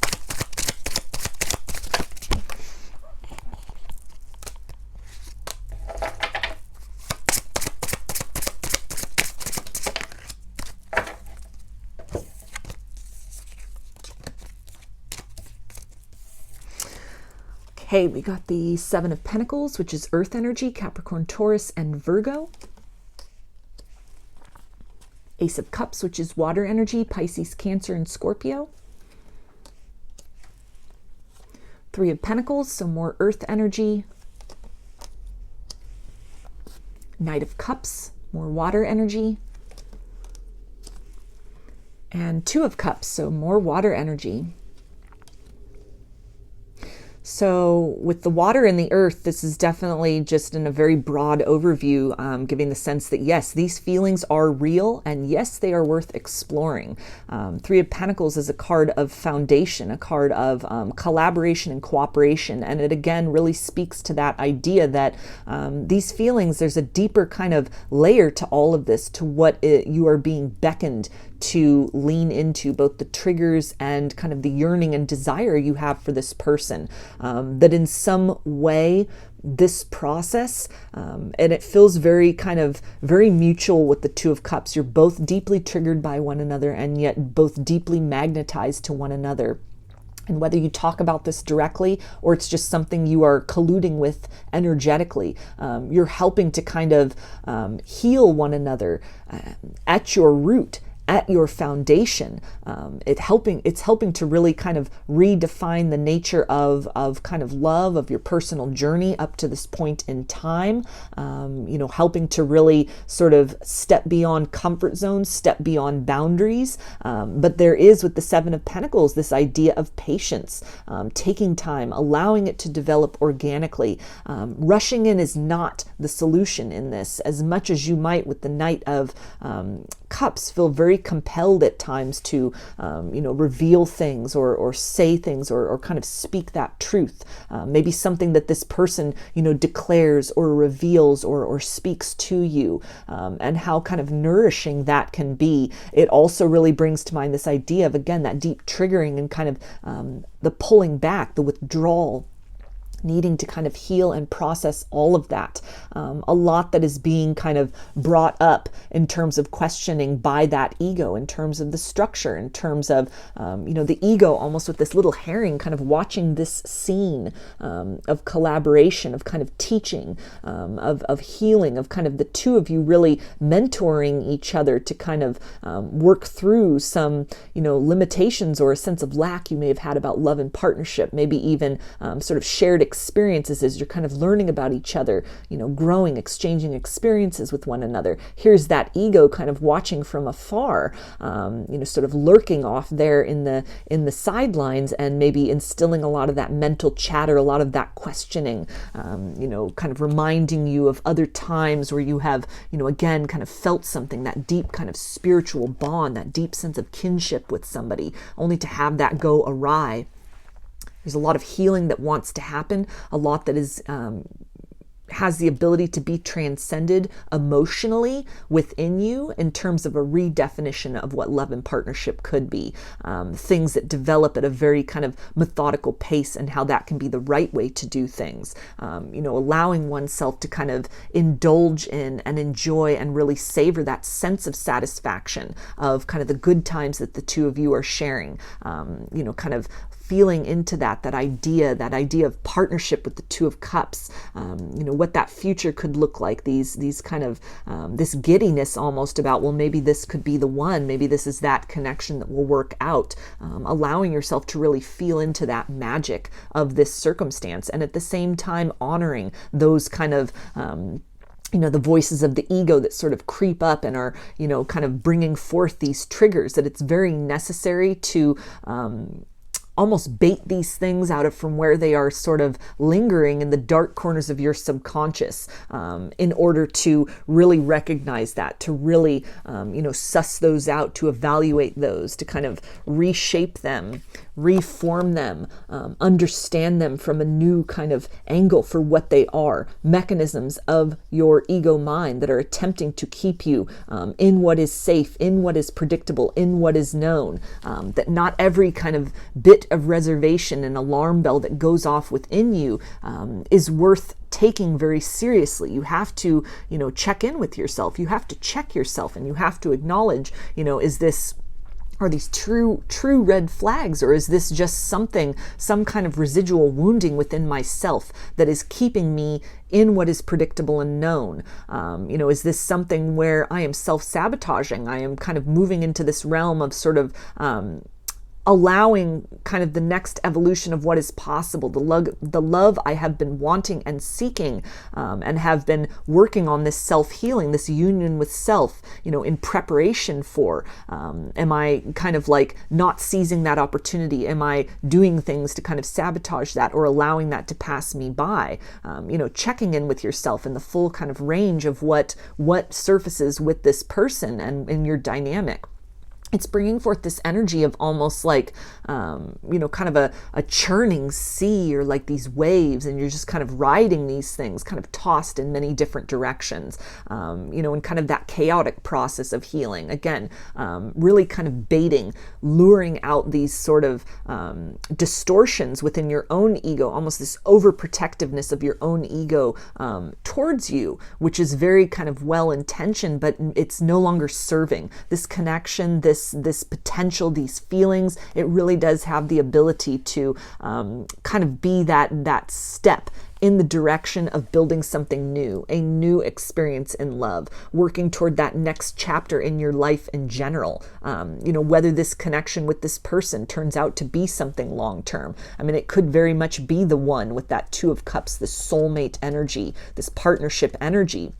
Okay, we got the Seven of Pentacles, which is Earth energy, Capricorn, Taurus, and Virgo. Ace of Cups, which is water energy, Pisces, Cancer, and Scorpio. Three of Pentacles, so more Earth energy. Knight of Cups, more water energy. And Two of Cups, so more water energy. So with the water and the earth, this is definitely just in a very broad overview, giving the sense that yes, these feelings are real and yes, they are worth exploring. Three of Pentacles is a card of foundation, a card of collaboration and cooperation. And it again really speaks to that idea that these feelings, there's a deeper kind of layer to all of this, to what you are being beckoned to lean into, both the triggers and kind of the yearning and desire you have for this person. That in some way, this process, and it feels very kind of very mutual with the Two of Cups. You're both deeply triggered by one another and yet both deeply magnetized to one another. And whether you talk about this directly or it's just something you are colluding with energetically, you're helping to kind of heal one another at your root, at your foundation. It's helping to really kind of redefine the nature of kind of love, of your personal journey up to this point in time. Helping to really sort of step beyond comfort zones, step beyond boundaries. But there is, with the Seven of Pentacles, this idea of patience, taking time, allowing it to develop organically. Rushing in is not the solution in this, as much as you might with the Knight of Cups feel very compelled at times to reveal things or say things or kind of speak that truth, maybe something that this person declares or reveals or speaks to you, and how kind of nourishing that can be. It also really brings to mind this idea of, again, that deep triggering and kind of the pulling back, the withdrawal, needing to kind of heal and process all of that. A lot that is being kind of brought up in terms of questioning by that ego, in terms of the structure, in terms of, the ego almost with this little herring kind of watching this scene of collaboration, of kind of teaching, of healing, of kind of the two of you really mentoring each other to kind of work through some, limitations or a sense of lack you may have had about love and partnership, maybe even sort of shared experiences as you're kind of learning about each other, growing, exchanging experiences with one another. Here's that ego kind of watching from afar, sort of lurking off there in the sidelines, and maybe instilling a lot of that mental chatter, a lot of that questioning, kind of reminding you of other times where you have, again, kind of felt something, that deep kind of spiritual bond, that deep sense of kinship with somebody, only to have that go awry. There's a lot of healing that wants to happen, a lot that is has the ability to be transcended emotionally within you in terms of a redefinition of what love and partnership could be. Things that develop at a very kind of methodical pace, and how that can be the right way to do things. Allowing oneself to kind of indulge in and enjoy and really savor that sense of satisfaction of kind of the good times that the two of you are sharing. Kind of feeling into that idea of partnership with the Two of Cups, what that future could look like, these kind of this giddiness almost about, well, maybe this could be the one, maybe this is that connection that will work out, allowing yourself to really feel into that magic of this circumstance, and at the same time honoring those kind of the voices of the ego that sort of creep up and are, kind of bringing forth these triggers, that it's very necessary to almost bait these things out of from where they are sort of lingering in the dark corners of your subconscious, in order to really recognize that, to really, suss those out, to evaluate those, to kind of reshape them, reform them, understand them from a new kind of angle for what they are, mechanisms of your ego mind that are attempting to keep you in what is safe, in what is predictable, in what is known, that not every kind of bit of reservation and alarm bell that goes off within you is worth taking very seriously. You have to, check in with yourself. You have to check yourself, and you have to acknowledge, are these true red flags, or is this just some kind of residual wounding within myself that is keeping me in what is predictable and known? Is this something where I am self-sabotaging? I am kind of moving into this realm of sort of allowing kind of the next evolution of what is possible, the love I have been wanting and seeking, and have been working on this self-healing, this union with self, in preparation for. Am I kind of like not seizing that opportunity? Am I doing things to kind of sabotage that or allowing that to pass me by? Checking in with yourself in the full kind of range of what surfaces with this person and in your dynamic. It's bringing forth this energy of almost like, kind of a churning sea, or like these waves, and you're just kind of riding these things, kind of tossed in many different directions, and kind of that chaotic process of healing. Again, really kind of baiting, luring out these sort of distortions within your own ego, almost this overprotectiveness of your own ego towards you, which is very kind of well-intentioned, but it's no longer serving this connection, this potential, these feelings. It really does have the ability to kind of be that step in the direction of building something new, a new experience in love, working toward that next chapter in your life in general. Whether this connection with this person turns out to be something long-term. I mean, it could very much be the one with that Two of Cups, this soulmate energy, this partnership energy.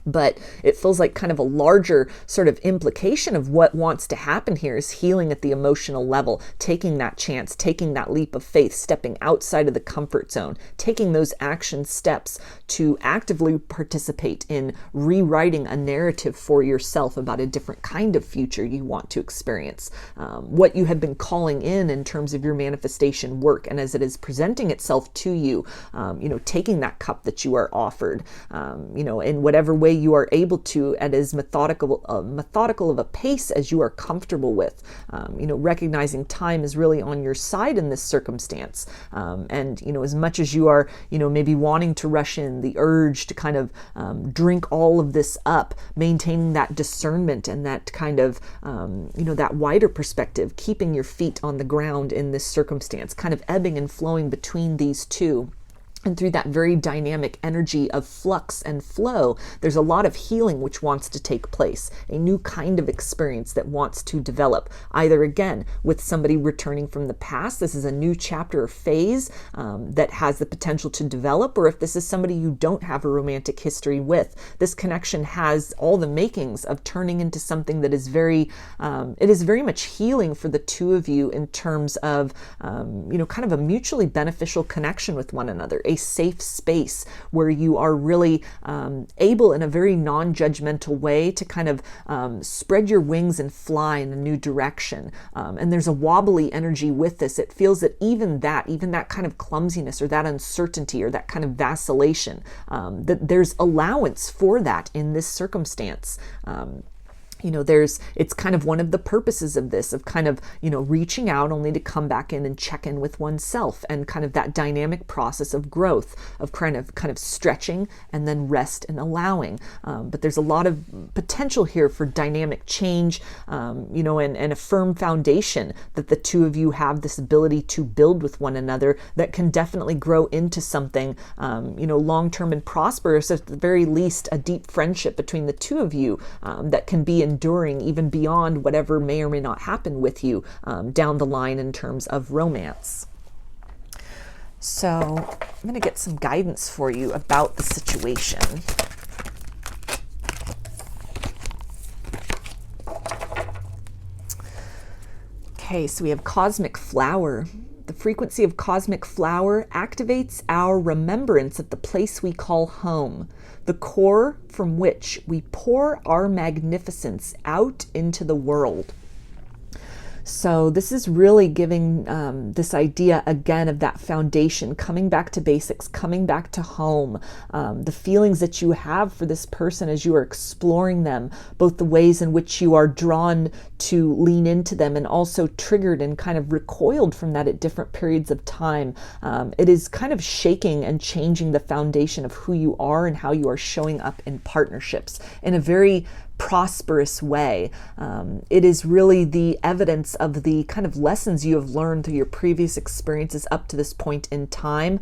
But it feels like kind of a larger sort of implication of what wants to happen here is healing at the emotional level, taking that chance, taking that leap of faith, stepping outside of the comfort zone, taking those action steps to actively participate in rewriting a narrative for yourself about a different kind of future you want to experience. What you have been calling in terms of your manifestation work, and as it is presenting itself to you, taking that cup that you are offered, in whatever way you are able to, at as methodical of a pace as you are comfortable with, recognizing time is really on your side in this circumstance. And as much as you are, maybe wanting to rush in, the urge to kind of drink all of this up, maintaining that discernment and that kind of, that wider perspective, keeping your feet on the ground in this circumstance, kind of ebbing and flowing between these two. And through that very dynamic energy of flux and flow, there's a lot of healing which wants to take place, a new kind of experience that wants to develop, either again with somebody returning from the past. This is a new chapter or phase that has the potential to develop, or if this is somebody you don't have a romantic history with, this connection has all the makings of turning into something that is it is very much healing for the two of you in terms of, kind of a mutually beneficial connection with one another, a safe space where you are really able in a very non-judgmental way to kind of spread your wings and fly in a new direction. And there's a wobbly energy with this. It feels that even that kind of clumsiness or that uncertainty or that kind of vacillation, that there's allowance for that in this circumstance. It's kind of one of the purposes of this, of kind of, reaching out only to come back in and check in with oneself, and kind of that dynamic process of growth, of kind of stretching and then rest and allowing. But there's a lot of potential here for dynamic change, and a firm foundation that the two of you have this ability to build with one another that can definitely grow into something, long-term and prosperous, at the very least, a deep friendship between the two of you that can be enduring even beyond whatever may or may not happen with you down the line in terms of romance. So I'm going to get some guidance for you about the situation. Okay, so we have Cosmic Flower. The frequency of Cosmic Flower activates our remembrance of the place we call home, the core from which we pour our magnificence out into the world. So this is really giving this idea again of that foundation, coming back to basics, coming back to home, the feelings that you have for this person as you are exploring them, both the ways in which you are drawn to lean into them and also triggered and kind of recoiled from that at different periods of time. It is kind of shaking and changing the foundation of who you are and how you are showing up in partnerships in a very prosperous way. It is really the evidence of the kind of lessons you have learned through your previous experiences up to this point in time,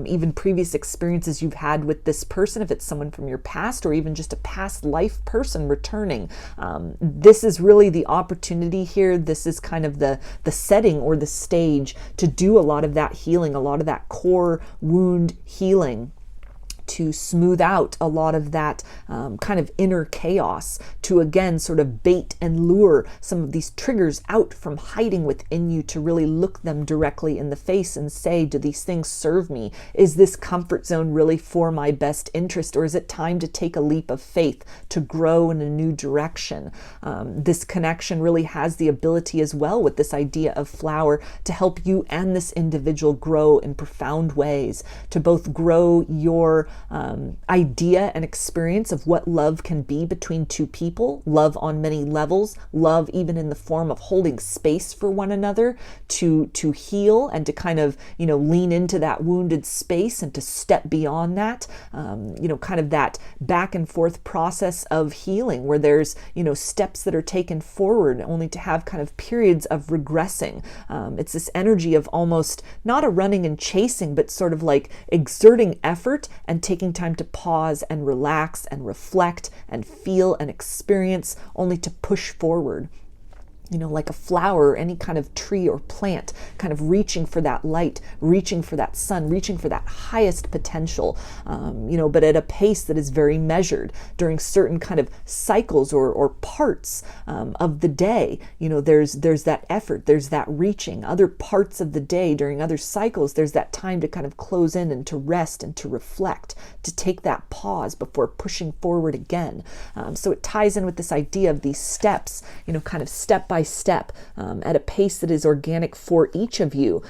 even previous experiences you've had with this person, if it's someone from your past or even just a past life person returning. This is really the opportunity here. This is kind of the setting or the stage to do a lot of that healing, a lot of that core wound healing, to smooth out a lot of that kind of inner chaos, to again sort of bait and lure some of these triggers out from hiding within you, to really look them directly in the face and say, do these things serve me? Is this comfort zone really for my best interest, or is it time to take a leap of faith to grow in a new direction? This connection really has the ability as well with this idea of flower to help you and this individual grow in profound ways, to both grow your idea and experience of what love can be between two people, love on many levels, love even in the form of holding space for one another, to heal and to kind of, lean into that wounded space and to step beyond that, kind of that back and forth process of healing where there's, steps that are taken forward only to have kind of periods of regressing. It's this energy of almost not a running and chasing, but sort of like exerting effort and taking time to pause and relax and reflect and feel and experience, only to push forward. Like a flower or any kind of tree or plant, kind of reaching for that light, reaching for that sun, reaching for that highest potential, but at a pace that is very measured during certain kind of cycles or parts of the day. There's that effort, there's that reaching. Other parts of the day, during other cycles, there's that time to kind of close in and to rest and to reflect, to take that pause before pushing forward again. So it ties in with this idea of these steps, kind of step by step, at a pace that is organic for each of you,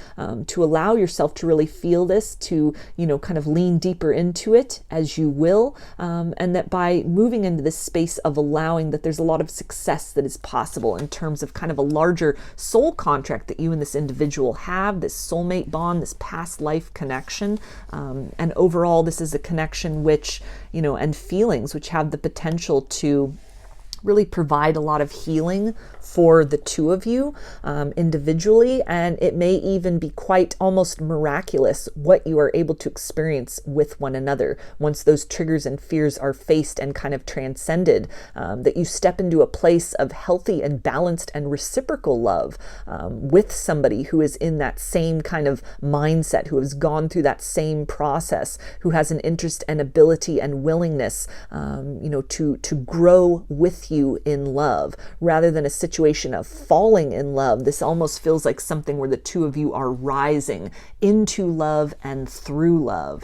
to allow yourself to really feel this, to kind of lean deeper into it as you will, and that by moving into this space of allowing that there's a lot of success that is possible in terms of kind of a larger soul contract that you and this individual have, this soulmate bond, this past life connection, and overall this is a connection which and feelings which have the potential to really provide a lot of healing for the two of you individually, and it may even be quite almost miraculous what you are able to experience with one another once those triggers and fears are faced and kind of transcended, that you step into a place of healthy and balanced and reciprocal love with somebody who is in that same kind of mindset, who has gone through that same process, who has an interest and ability and willingness to grow with you in love, rather than a situation of falling in love. This almost feels like something where the two of you are rising into love and through love.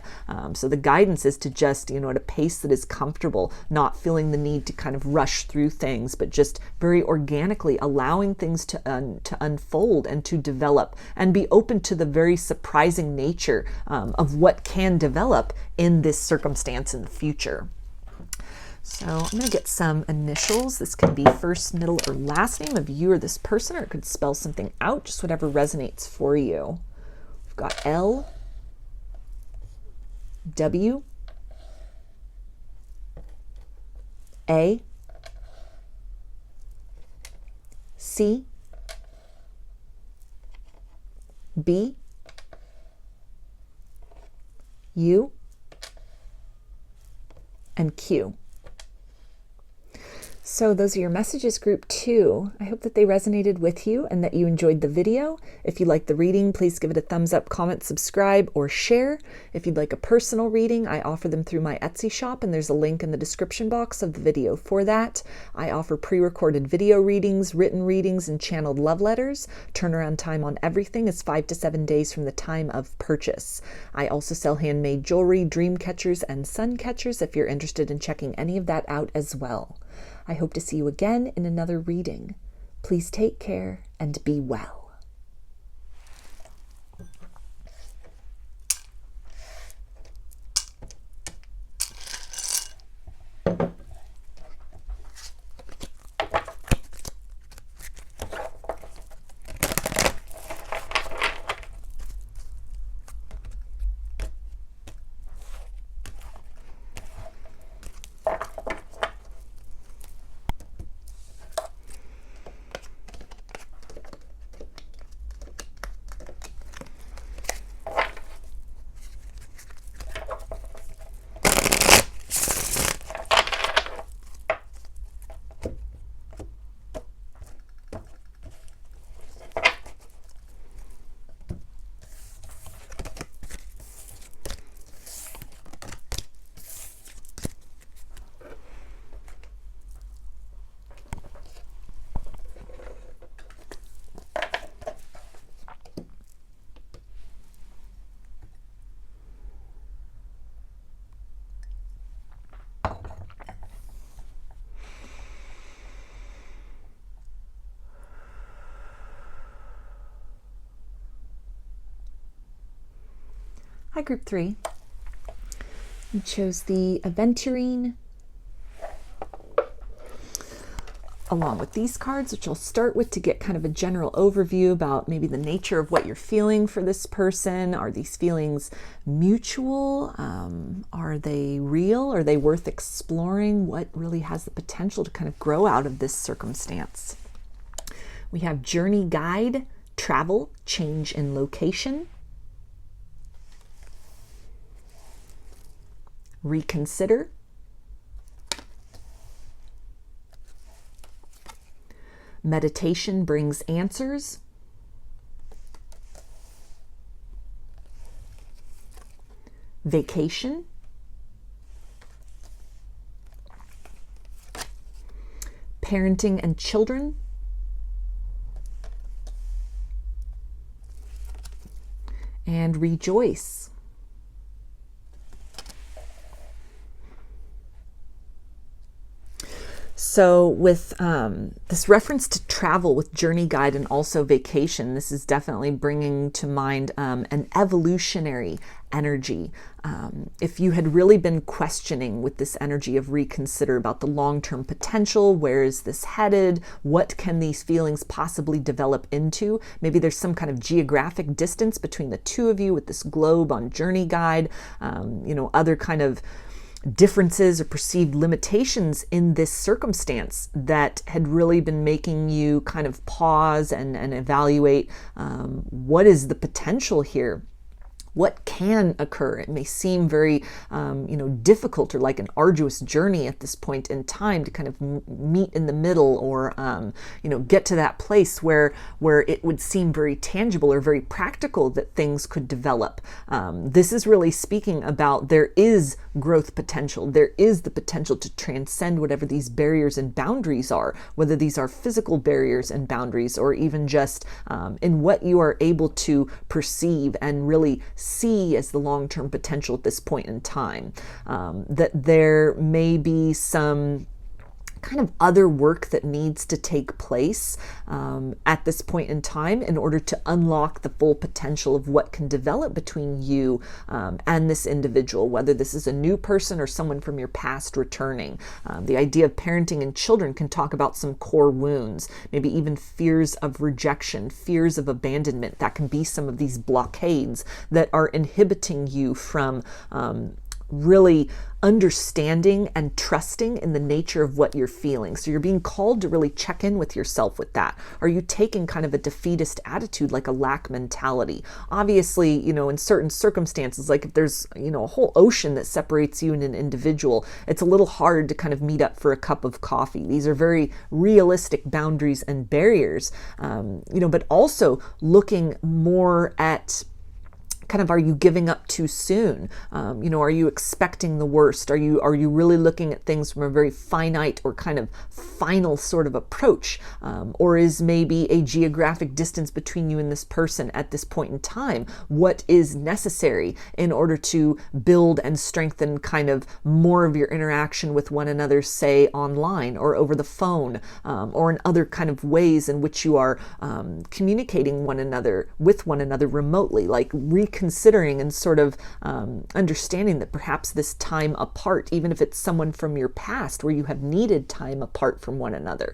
So the guidance is to just, at a pace that is comfortable, not feeling the need to kind of rush through things, but just very organically allowing things to unfold and to develop, and be open to the very surprising nature of what can develop in this circumstance in the future. So I'm going to get some initials. This can be first, middle, or last name of you or this person, or it could spell something out, just whatever resonates for you. We've got L, W, A, C, B, U, and Q. So those are your messages, group 2. I hope that they resonated with you and that you enjoyed the video. If you liked the reading, please give it a thumbs up, comment, subscribe, or share. If you'd like a personal reading, I offer them through my Etsy shop, and there's a link in the description box of the video for that. I offer pre-recorded video readings, written readings, and channeled love letters. Turnaround time on everything is 5 to 7 days from the time of purchase. I also sell handmade jewelry, dream catchers, and sun catchers if you're interested in checking any of that out as well. I hope to see you again in another reading. Please take care and be well. Hi, group 3. You chose the Aventurine along with these cards, which I'll start with to get kind of a general overview about maybe the nature of what you're feeling for this person. Are these feelings mutual? Are they real? Are they worth exploring? What really has the potential to kind of grow out of this circumstance? We have journey guide, travel, change in location, reconsider, meditation brings answers, vacation, parenting and children, and rejoice. So with this reference to travel with journey guide and also vacation, this is definitely bringing to mind an evolutionary energy. If you had really been questioning with this energy of reconsider about the long-term potential, where is this headed? What can these feelings possibly develop into? Maybe there's some kind of geographic distance between the two of you with this globe on journey guide, other kind of differences or perceived limitations in this circumstance that had really been making you kind of pause and evaluate what is the potential here. What can occur? It may seem very, difficult or like an arduous journey at this point in time to kind of meet in the middle or, get to that place where it would seem very tangible or very practical that things could develop. This is really speaking about there is growth potential. There is the potential to transcend whatever these barriers and boundaries are, whether these are physical barriers and boundaries or even just in what you are able to perceive and really see as the long-term potential at this point in time. That there may be some kind of other work that needs to take place at this point in time in order to unlock the full potential of what can develop between you and this individual, whether this is a new person or someone from your past returning. The idea of parenting and children can talk about some core wounds, maybe even fears of rejection, fears of abandonment. That can be some of these blockades that are inhibiting you from really understanding and trusting in the nature of what you're feeling. So you're being called to really check in with yourself with that. Are you taking kind of a defeatist attitude, like a lack mentality? Obviously, in certain circumstances, like if there's, a whole ocean that separates you and an individual, it's a little hard to kind of meet up for a cup of coffee. These are very realistic boundaries and barriers, but also looking more at kind of, are you giving up too soon? Are you expecting the worst? Are you really looking at things from a very finite or kind of final sort of approach? Or is maybe a geographic distance between you and this person at this point in time what is necessary in order to build and strengthen kind of more of your interaction with one another, say online or over the phone, or in other kind of ways in which you are communicating with one another remotely, like considering and sort of understanding that perhaps this time apart, even if it's someone from your past where you have needed time apart from one another,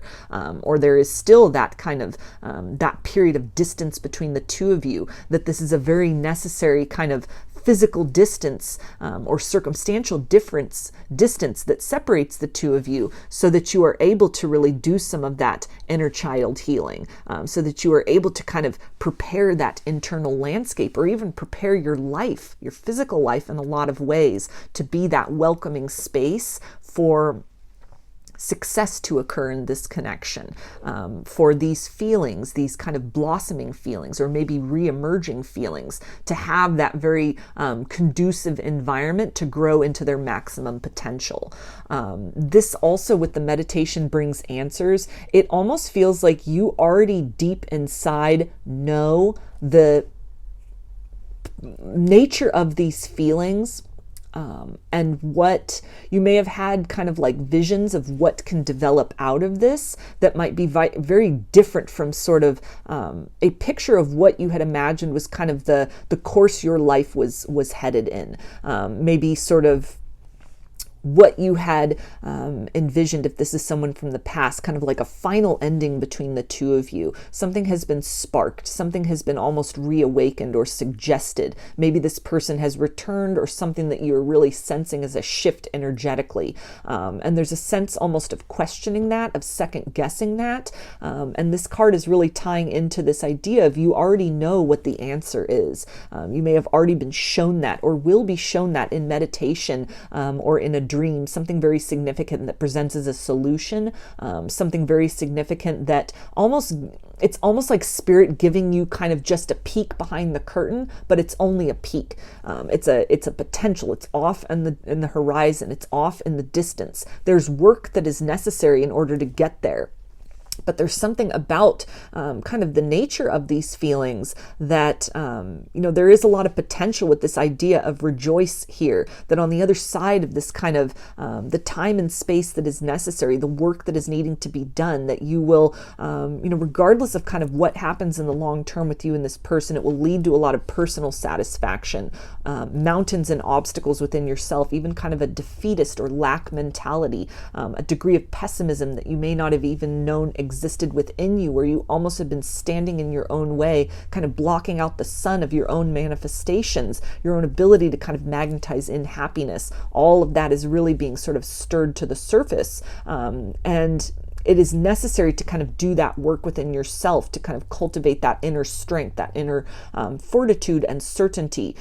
or there is still that kind of that period of distance between the two of you, that this is a very necessary kind of physical distance or circumstantial distance that separates the two of you, so that you are able to really do some of that inner child healing, so that you are able to kind of prepare that internal landscape, or even prepare your life, your physical life, in a lot of ways to be that welcoming space for success to occur in this connection, for these feelings, these kind of blossoming feelings, or maybe re-emerging feelings, to have that very conducive environment to grow into their maximum potential. This also, with the meditation brings answers, it almost feels like you already deep inside know the nature of these feelings, and what you may have had kind of like visions of what can develop out of this that might be very different from sort of a picture of what you had imagined was kind of the course your life was headed in. Maybe sort of what you had envisioned, if this is someone from the past, kind of like a final ending between the two of you. Something has been sparked, something has been almost reawakened or suggested. Maybe this person has returned, or something that you're really sensing as a shift energetically. And there's a sense almost of questioning that, of second guessing that. And this card is really tying into this idea of you already know what the answer is. You may have already been shown that, or will be shown that in meditation or in a dream, something very significant that presents as a solution, something very significant that it's almost like spirit giving you kind of just a peek behind the curtain, but it's only a peek. It's a potential. It's off in the horizon. It's off in the distance. There's work that is necessary in order to get there. But there's something about kind of the nature of these feelings that, there is a lot of potential with this idea of rejoice here, that on the other side of this kind of the time and space that is necessary, the work that is needing to be done, that you will, regardless of kind of what happens in the long term with you and this person, it will lead to a lot of personal satisfaction, mountains and obstacles within yourself, even kind of a defeatist or lack mentality, a degree of pessimism that you may not have even known existed within you, where you almost have been standing in your own way, kind of blocking out the sun of your own manifestations, your own ability to kind of magnetize in happiness. All of that is really being sort of stirred to the surface. And it is necessary to kind of do that work within yourself to kind of cultivate that inner strength, that inner fortitude and certainty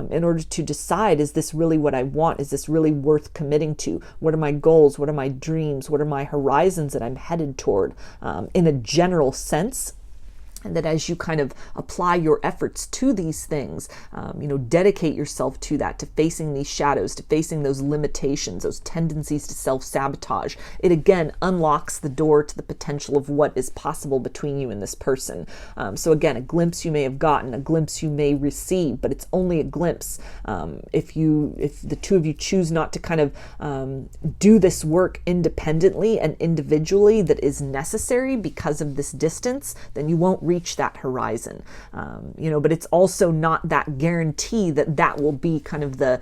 in order to decide, is this really what I want? Is this really worth committing to? What are my goals? What are my dreams? What are my horizons that I'm headed toward in a general sense? And that as you kind of apply your efforts to these things, dedicate yourself to that, to facing these shadows, to facing those limitations, those tendencies to self-sabotage, it again unlocks the door to the potential of what is possible between you and this person. So again, a glimpse you may have gotten, a glimpse you may receive, but it's only a glimpse. If the two of you choose not to kind of do this work independently and individually that is necessary because of this distance, then you won't reach that horizon. But it's also not that guarantee that will be kind of the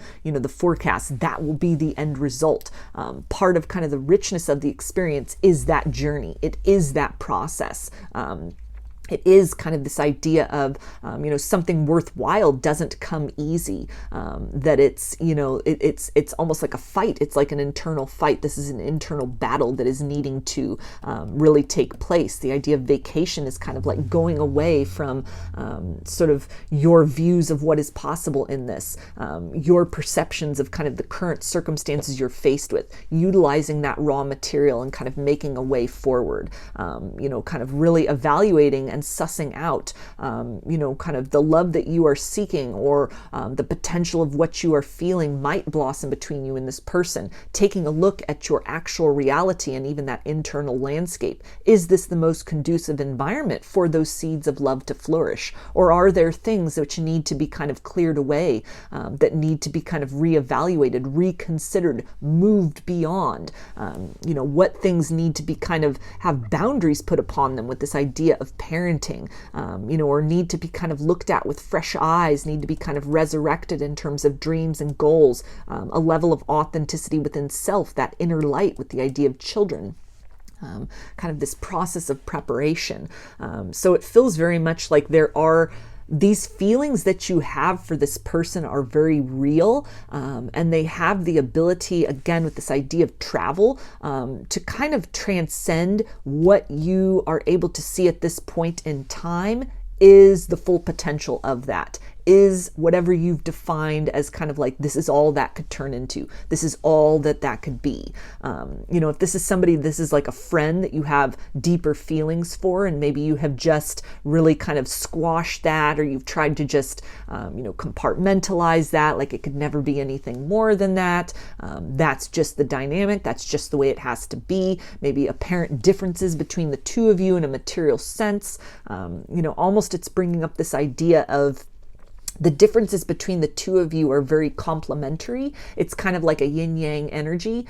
forecast, that will be the end result. Part of kind of the richness of the experience is that journey. It is that process. It is kind of this idea of, something worthwhile doesn't come easy, that it's almost like a fight. It's like an internal fight. This is an internal battle that is needing to really take place. The idea of vacation is kind of like going away from sort of your views of what is possible in this, your perceptions of kind of the current circumstances you're faced with, utilizing that raw material and kind of making a way forward, kind of really evaluating and sussing out, kind of the love that you are seeking, or the potential of what you are feeling might blossom between you and this person. Taking a look at your actual reality and even that internal landscape. Is this the most conducive environment for those seeds of love to flourish? Or are there things which need to be kind of cleared away, that need to be kind of reevaluated, reconsidered, moved beyond? What things need to be kind of have boundaries put upon them with this idea of parenting, or need to be kind of looked at with fresh eyes, need to be kind of resurrected in terms of dreams and goals, a level of authenticity within self, that inner light with the idea of children. Kind of this process of preparation. So it feels very much like there are these feelings that you have for this person are very real, and they have the ability, again, with this idea of travel, to kind of transcend what you are able to see at this point in time is the full potential of that. Is whatever you've defined as kind of like, this is all that could turn into. This is all that could be. If this is somebody, this is like a friend that you have deeper feelings for, and maybe you have just really kind of squashed that, or you've tried to just, compartmentalize that, like it could never be anything more than that. That's just the dynamic. That's just the way it has to be. Maybe apparent differences between the two of you in a material sense. Almost it's bringing up this idea of The differences between the two of you are very complementary. It's kind of like a yin-yang energy,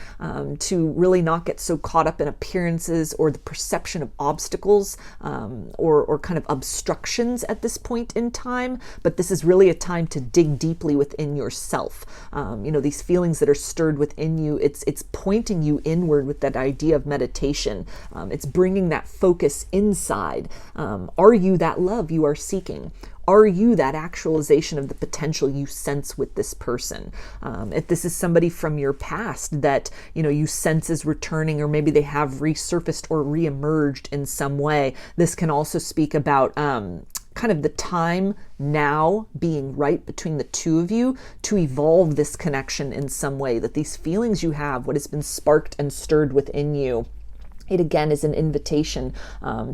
to really not get so caught up in appearances or the perception of obstacles, or kind of obstructions at this point in time. But this is really a time to dig deeply within yourself. These feelings that are stirred within you, it's pointing you inward with that idea of meditation. It's bringing that focus inside. Are you that love you are seeking? Are you that actualization of the potential you sense with this person? If this is somebody from your past that, you sense is returning, or maybe they have resurfaced or reemerged in some way, this can also speak about kind of the time now being right between the two of you to evolve this connection in some way, that these feelings you have, what has been sparked and stirred within you, it again is an invitation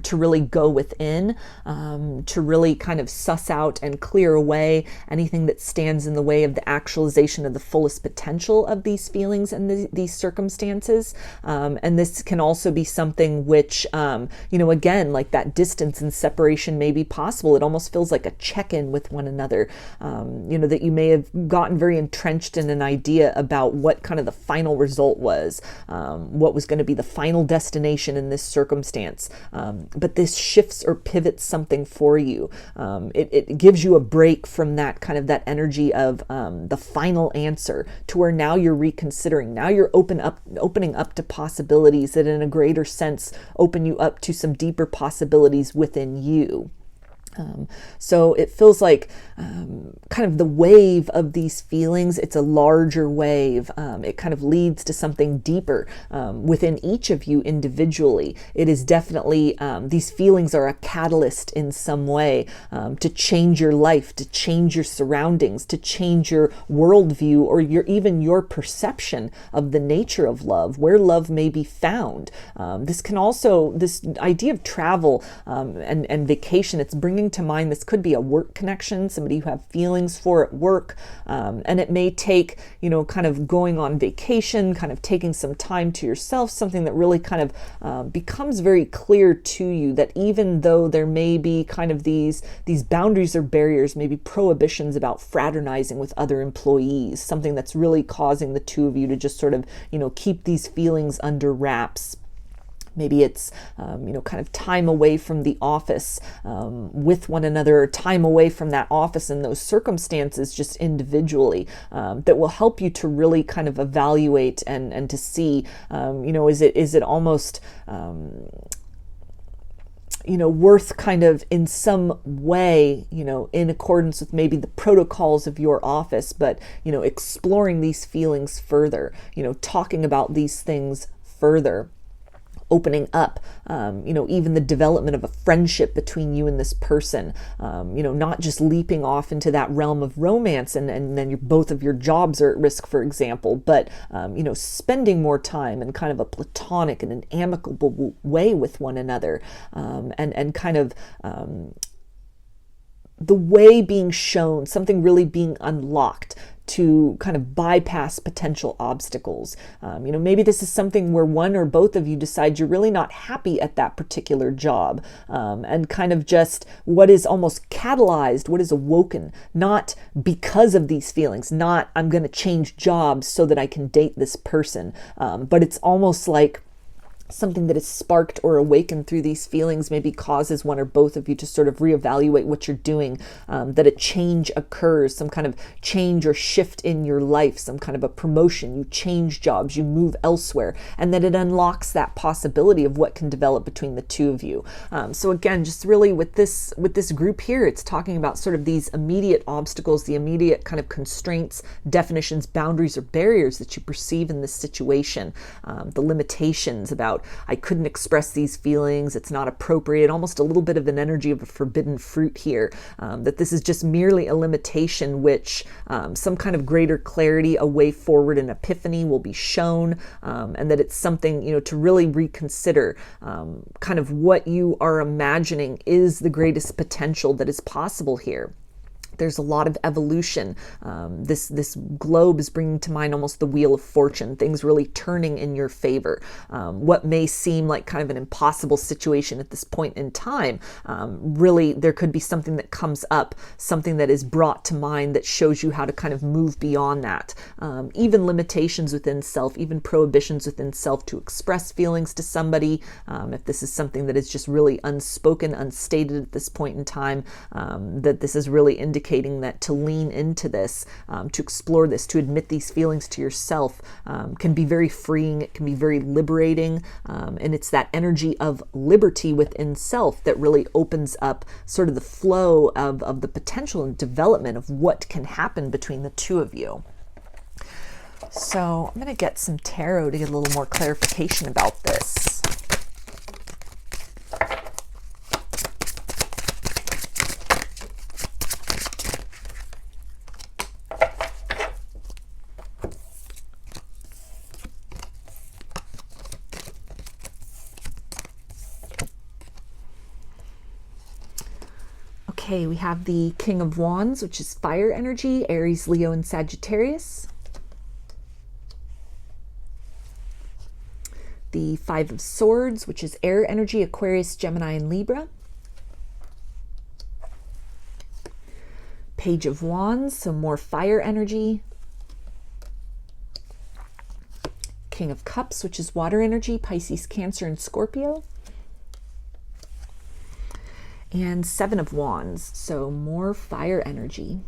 to really go within, to really kind of suss out and clear away anything that stands in the way of the actualization of the fullest potential of these feelings and these circumstances. And this can also be something which, again, like that distance and separation may be possible. It almost feels like a check-in with one another, that you may have gotten very entrenched in an idea about what kind of the final result was, what was going to be the final destination in this circumstance, but this shifts or pivots something for you. It gives you a break from that kind of that energy of the final answer, to where now you're reconsidering. Now you're opening up to possibilities that in a greater sense open you up to some deeper possibilities within you. So it feels like kind of the wave of these feelings, it's a larger wave. It kind of leads to something deeper within each of you individually. It is definitely, these feelings are a catalyst in some way to change your life, to change your surroundings, to change your worldview, or even your perception of the nature of love, where love may be found. This can also, this idea of travel and vacation, it's bringing to mind, this could be a work connection, somebody you have feelings for at work, and it may take, kind of going on vacation, kind of taking some time to yourself, something that really kind of becomes very clear to you that even though there may be kind of these boundaries or barriers, maybe prohibitions about fraternizing with other employees, something that's really causing the two of you to just sort of, keep these feelings under wraps. Maybe it's, kind of time away from the office with one another, or time away from that office and those circumstances just individually, that will help you to really kind of evaluate and to see, is it almost, worth kind of in some way, in accordance with maybe the protocols of your office, but, exploring these feelings further, talking about these things further. Opening up, even the development of a friendship between you and this person, not just leaping off into that realm of romance and then both of your jobs are at risk, for example, but, spending more time in kind of a platonic and an amicable way with one another, and kind of, the way being shown, something really being unlocked to kind of bypass potential obstacles. Maybe this is something where one or both of you decide you're really not happy at that particular job, and kind of just what is almost catalyzed, what is awoken, not because of these feelings, not I'm going to change jobs so that I can date this person, but it's almost like something that is sparked or awakened through these feelings maybe causes one or both of you to sort of reevaluate what you're doing, that a change occurs, some kind of change or shift in your life, some kind of a promotion, you change jobs, you move elsewhere, and that it unlocks that possibility of what can develop between the two of you. So again, just really with this group here, it's talking about sort of these immediate obstacles, the immediate kind of constraints, definitions, boundaries, or barriers that you perceive in this situation, the limitations about I couldn't express these feelings, it's not appropriate, almost a little bit of an energy of a forbidden fruit here, that this is just merely a limitation which some kind of greater clarity, a way forward, an epiphany will be shown, and that it's something, to really reconsider kind of what you are imagining is the greatest potential that is possible here. There's a lot of evolution. This globe is bringing to mind almost the wheel of fortune, things really turning in your favor. What may seem like kind of an impossible situation at this point in time, really there could be something that comes up, something that is brought to mind that shows you how to kind of move beyond that. Even limitations within self, even prohibitions within self to express feelings to somebody. If this is something that is just really unspoken, unstated at this point in time, that this is really indicating that to lean into this, to explore this, to admit these feelings to yourself, can be very freeing. It can be very liberating. And it's that energy of liberty within self that really opens up sort of the flow of the potential and development of what can happen between the two of you. So I'm going to get some tarot to get a little more clarification about this. Okay, we have the King of Wands, which is fire energy, Aries, Leo, and Sagittarius. The Five of Swords, which is air energy, Aquarius, Gemini, and Libra. Page of Wands, so more fire energy. King of Cups, which is water energy, Pisces, Cancer, and Scorpio. And Seven of Wands, so more fire energy.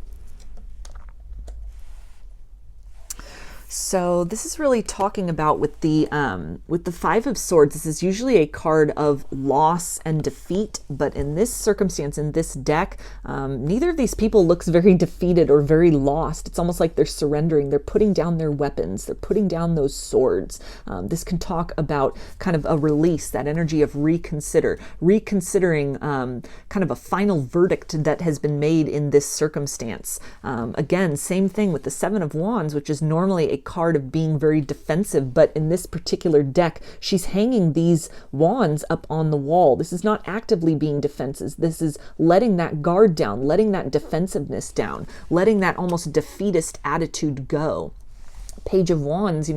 So this is really talking about with the Five of Swords. This is usually a card of loss and defeat, but in this circumstance, in this deck, neither of these people looks very defeated or very lost. It's almost like they're surrendering. They're putting down their weapons. They're putting down those swords. This can talk about kind of a release, that energy of reconsidering kind of a final verdict that has been made in this circumstance. Again, same thing with the Seven of Wands, which is normally a card of being very defensive, but in this particular deck, she's hanging these wands up on the wall. This is not actively being defensive. This is letting that guard down, letting that defensiveness down, letting that almost defeatist attitude go. Page of Wands,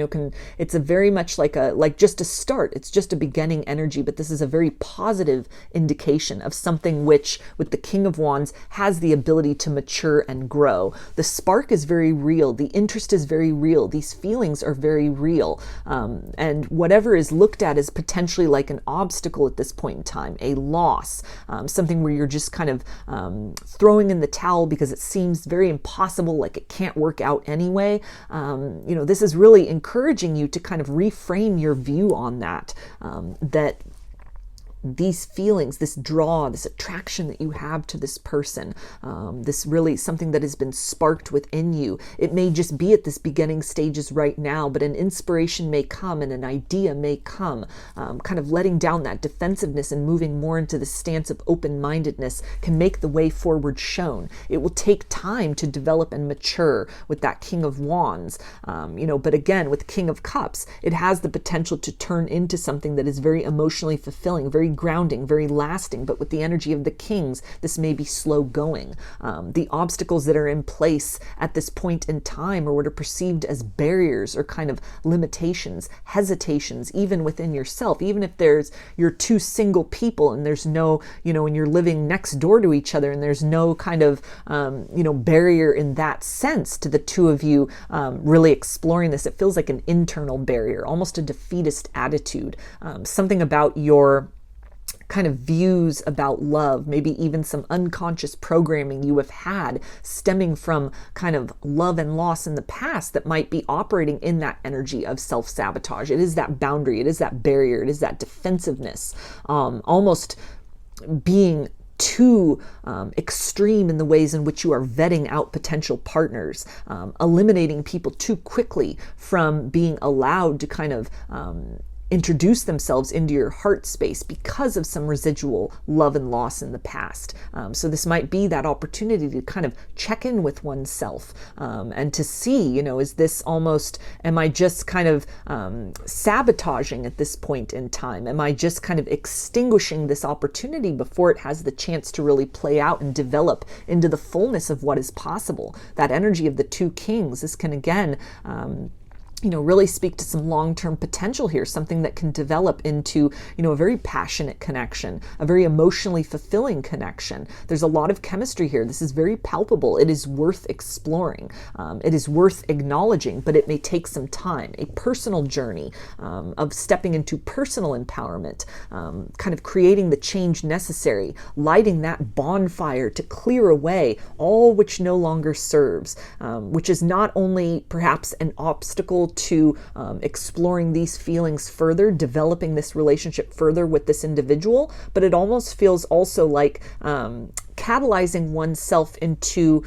it's a very much like just a start. It's just a beginning energy, but this is a very positive indication of something which, with the King of Wands, has the ability to mature and grow. The spark is very real. The interest is very real. These feelings are very real. And whatever is looked at as potentially like an obstacle at this point in time, a loss, something where you're just kind of throwing in the towel because it seems very impossible, like it can't work out anyway. This is really encouraging you to kind of reframe your view on that, that these feelings, this draw, this attraction that you have to this person, this really something that has been sparked within you. It may just be at this beginning stages right now, but an inspiration may come and an idea may come. Kind of letting down that defensiveness and moving more into the stance of open-mindedness can make the way forward shown. It will take time to develop and mature with that King of Wands. But again, with King of Cups, it has the potential to turn into something that is very emotionally fulfilling, very grounding, very lasting. But with the energy of the Kings, this may be slow going. The obstacles that are in place at this point in time, or what are perceived as barriers or kind of limitations, hesitations, even within yourself, even if you're two single people and there's no, and you're living next door to each other and there's no kind of, barrier in that sense to the two of you really exploring this. It feels like an internal barrier, almost a defeatist attitude, something about your kind of views about love, maybe even some unconscious programming you have had stemming from kind of love and loss in the past that might be operating in that energy of self-sabotage. It is that boundary, it is that barrier, it is that defensiveness, almost being too extreme in the ways in which you are vetting out potential partners, eliminating people too quickly from being allowed to kind of introduce themselves into your heart space because of some residual love and loss in the past. So this might be that opportunity to kind of check in with oneself and to see, is this almost, am I just kind of sabotaging at this point in time? Am I just kind of extinguishing this opportunity before it has the chance to really play out and develop into the fullness of what is possible? That energy of the two kings, this can again, really speak to some long-term potential here, something that can develop into, a very passionate connection, a very emotionally fulfilling connection. There's a lot of chemistry here. This is very palpable. It is worth exploring. It is worth acknowledging, but it may take some time, a personal journey of stepping into personal empowerment, kind of creating the change necessary, lighting that bonfire to clear away all which no longer serves, which is not only perhaps an obstacle to exploring these feelings further, developing this relationship further with this individual, but it almost feels also like catalyzing oneself into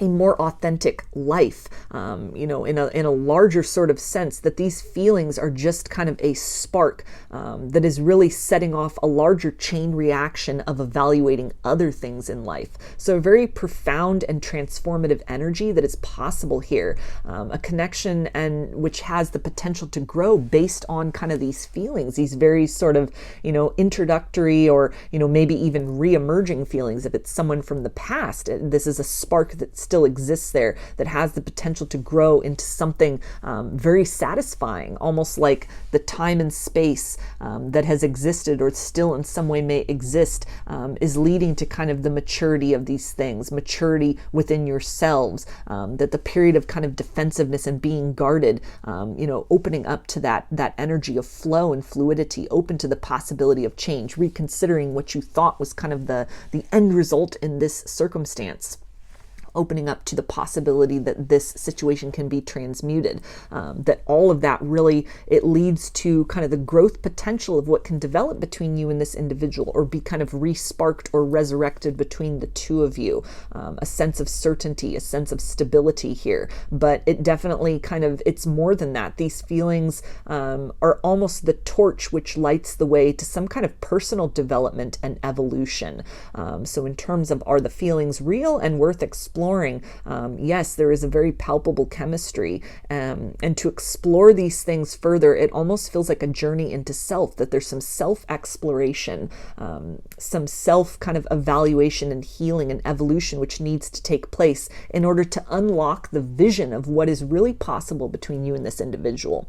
a more authentic life, in a larger sort of sense, that these feelings are just kind of a spark that is really setting off a larger chain reaction of evaluating other things in life. So a very profound and transformative energy that is possible here, a connection and which has the potential to grow based on kind of these feelings, these very sort of, introductory or, maybe even re-emerging feelings. If it's someone from the past, this is a spark that still exists there that has the potential to grow into something very satisfying, almost like the time and space that has existed or still in some way may exist is leading to kind of the maturity of these things, maturity within yourselves, that the period of kind of defensiveness and being guarded, opening up to that energy of flow and fluidity, open to the possibility of change, reconsidering what you thought was kind of the end result in this circumstance, opening up to the possibility that this situation can be transmuted, that all of that really, it leads to kind of the growth potential of what can develop between you and this individual, or be kind of re-sparked or resurrected between the two of you, a sense of certainty, a sense of stability here. But it definitely kind of, it's more than that. These feelings are almost the torch which lights the way to some kind of personal development and evolution. So in terms of, are the feelings real and worth exploring? Yes, there is a very palpable chemistry, and to explore these things further, it almost feels like a journey into self, that there's some self-exploration, some self kind of evaluation and healing and evolution which needs to take place in order to unlock the vision of what is really possible between you and this individual.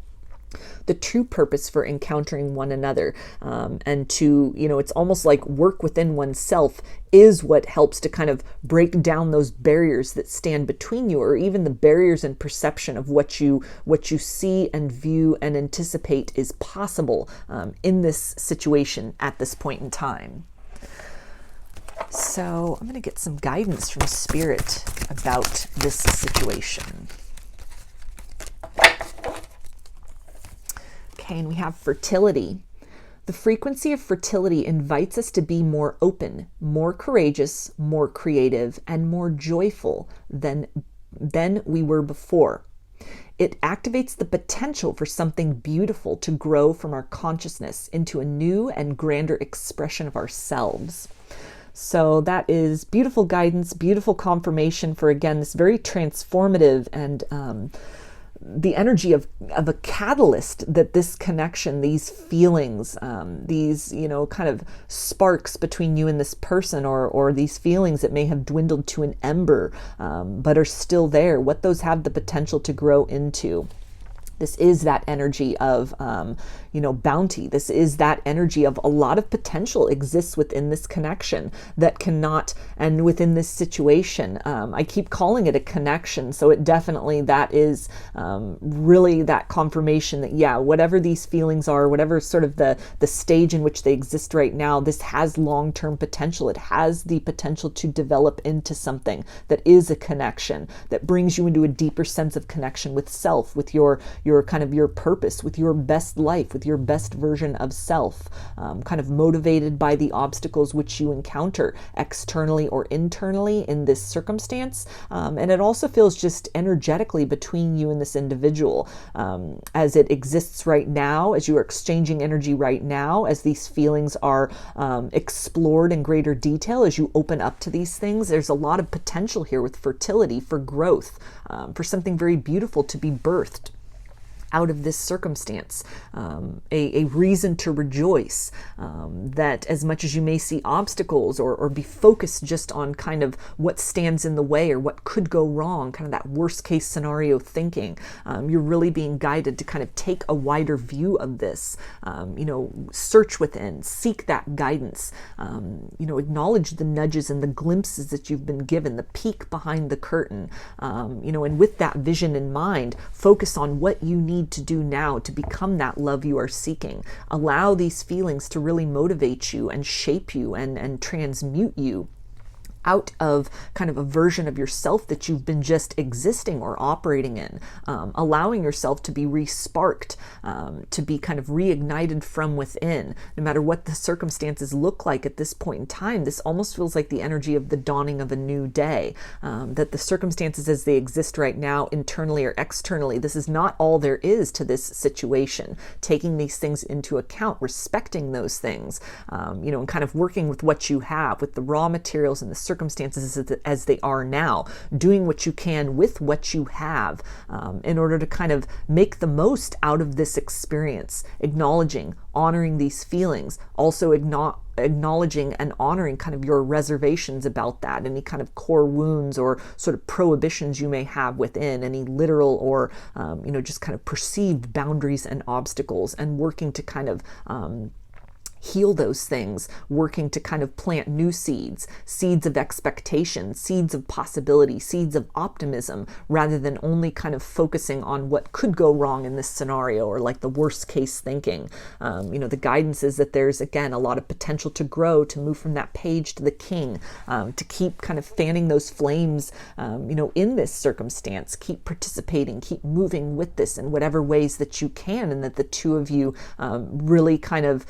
The true purpose for encountering one another, and to, it's almost like work within oneself is what helps to kind of break down those barriers that stand between you, or even the barriers in perception of what you see and view and anticipate is possible in this situation at this point in time. So I'm going to get some guidance from Spirit about this situation. Okay, and we have fertility. The frequency of fertility invites us to be more open, more courageous, more creative, and more joyful than we were before. It activates the potential for something beautiful to grow from our consciousness into a new and grander expression of ourselves. So that is beautiful guidance, beautiful confirmation for, again, this very transformative and the energy of a catalyst, that this connection, these feelings, these, kind of sparks between you and this person, or these feelings that may have dwindled to an ember, but are still there, what those have the potential to grow into. This is that energy of, bounty. This is that energy of a lot of potential exists within this connection that cannot, and within this situation. I keep calling it a connection. So it definitely, that is really that confirmation that, yeah, whatever these feelings are, whatever sort of the stage in which they exist right now, this has long-term potential. It has the potential to develop into something that is a connection, that brings you into a deeper sense of connection with self, with your your kind of your purpose, with your best life, with your best version of self, kind of motivated by the obstacles which you encounter externally or internally in this circumstance. And it also feels just energetically between you and this individual, as it exists right now, as you are exchanging energy right now, as these feelings are explored in greater detail, as you open up to these things. There's a lot of potential here with fertility, for growth, for something very beautiful to be birthed out of this circumstance, a reason to rejoice, that as much as you may see obstacles or be focused just on kind of what stands in the way or what could go wrong, kind of that worst case scenario thinking, you're really being guided to kind of take a wider view of this, search within, seek that guidance, acknowledge the nudges and the glimpses that you've been given, the peek behind the curtain, and with that vision in mind, focus on what you need to do now to become that love you are seeking. Allow these feelings to really motivate you and shape you and transmute you out of kind of a version of yourself that you've been just existing or operating in, allowing yourself to be re-sparked, to be kind of reignited from within. No matter what the circumstances look like at this point in time, this almost feels like the energy of the dawning of a new day, that the circumstances as they exist right now, internally or externally, this is not all there is to this situation. Taking these things into account, respecting those things, and kind of working with what you have, with the raw materials and the circumstances as they are now, doing what you can with what you have, in order to kind of make the most out of this experience, acknowledging, honoring these feelings, also acknowledging and honoring kind of your reservations about that, any kind of core wounds or sort of prohibitions you may have within, any literal or, just kind of perceived boundaries and obstacles, and working to kind of heal those things, working to kind of plant new seeds of expectation, seeds of possibility, seeds of optimism, rather than only kind of focusing on what could go wrong in this scenario, or like the worst case thinking. The guidance is that there's, again, a lot of potential to grow, to move from that page to the king, to keep kind of fanning those flames, in this circumstance, keep participating, keep moving with this in whatever ways that you can, and that the two of you really kind of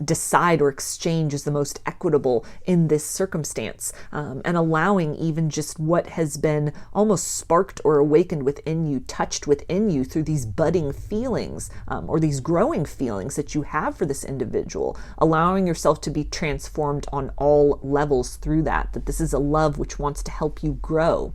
decide or exchange is the most equitable in this circumstance, and allowing even just what has been almost sparked or awakened within you, touched within you through these budding feelings, or these growing feelings that you have for this individual, allowing yourself to be transformed on all levels through that this is a love which wants to help you grow.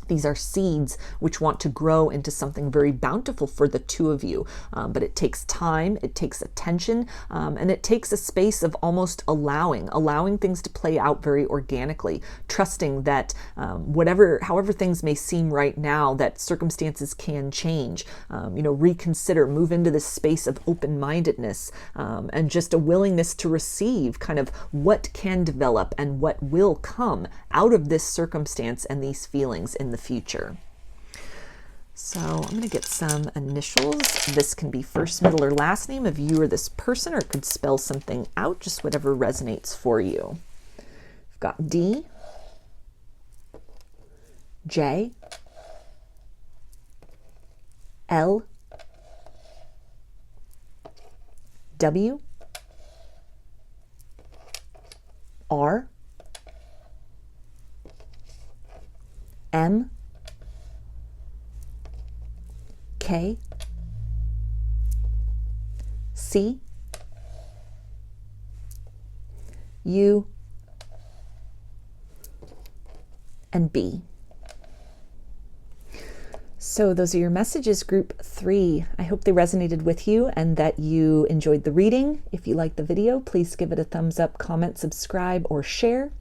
These are seeds which want to grow into something very bountiful for the two of you. But it takes time, it takes attention, and it takes a space of almost allowing things to play out very organically, trusting that however things may seem right now, that circumstances can change, reconsider, move into this space of open-mindedness, and just a willingness to receive kind of what can develop and what will come out of this circumstance and these feelings in the future. So I'm going to get some initials. This can be first, middle, or last name of you or this person, or it could spell something out, just whatever resonates for you. I've got D, J, L, W, R, M, K, C, U, and B. So those are your messages, group 3. I hope they resonated with you and that you enjoyed the reading. If you liked the video, please give it a thumbs up, comment, subscribe, or share.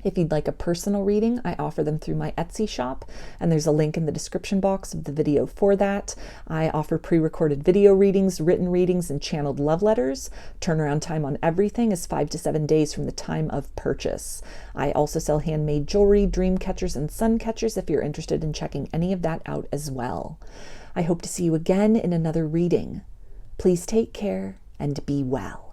If you'd like a personal reading, I offer them through my Etsy shop, and there's a link in the description box of the video for that. I offer pre-recorded video readings, written readings, and channeled love letters. Turnaround time on everything is 5 to 7 days from the time of purchase. I also sell handmade jewelry, dreamcatchers, and suncatchers if you're interested in checking any of that out as well. I hope to see you again in another reading. Please take care and be well.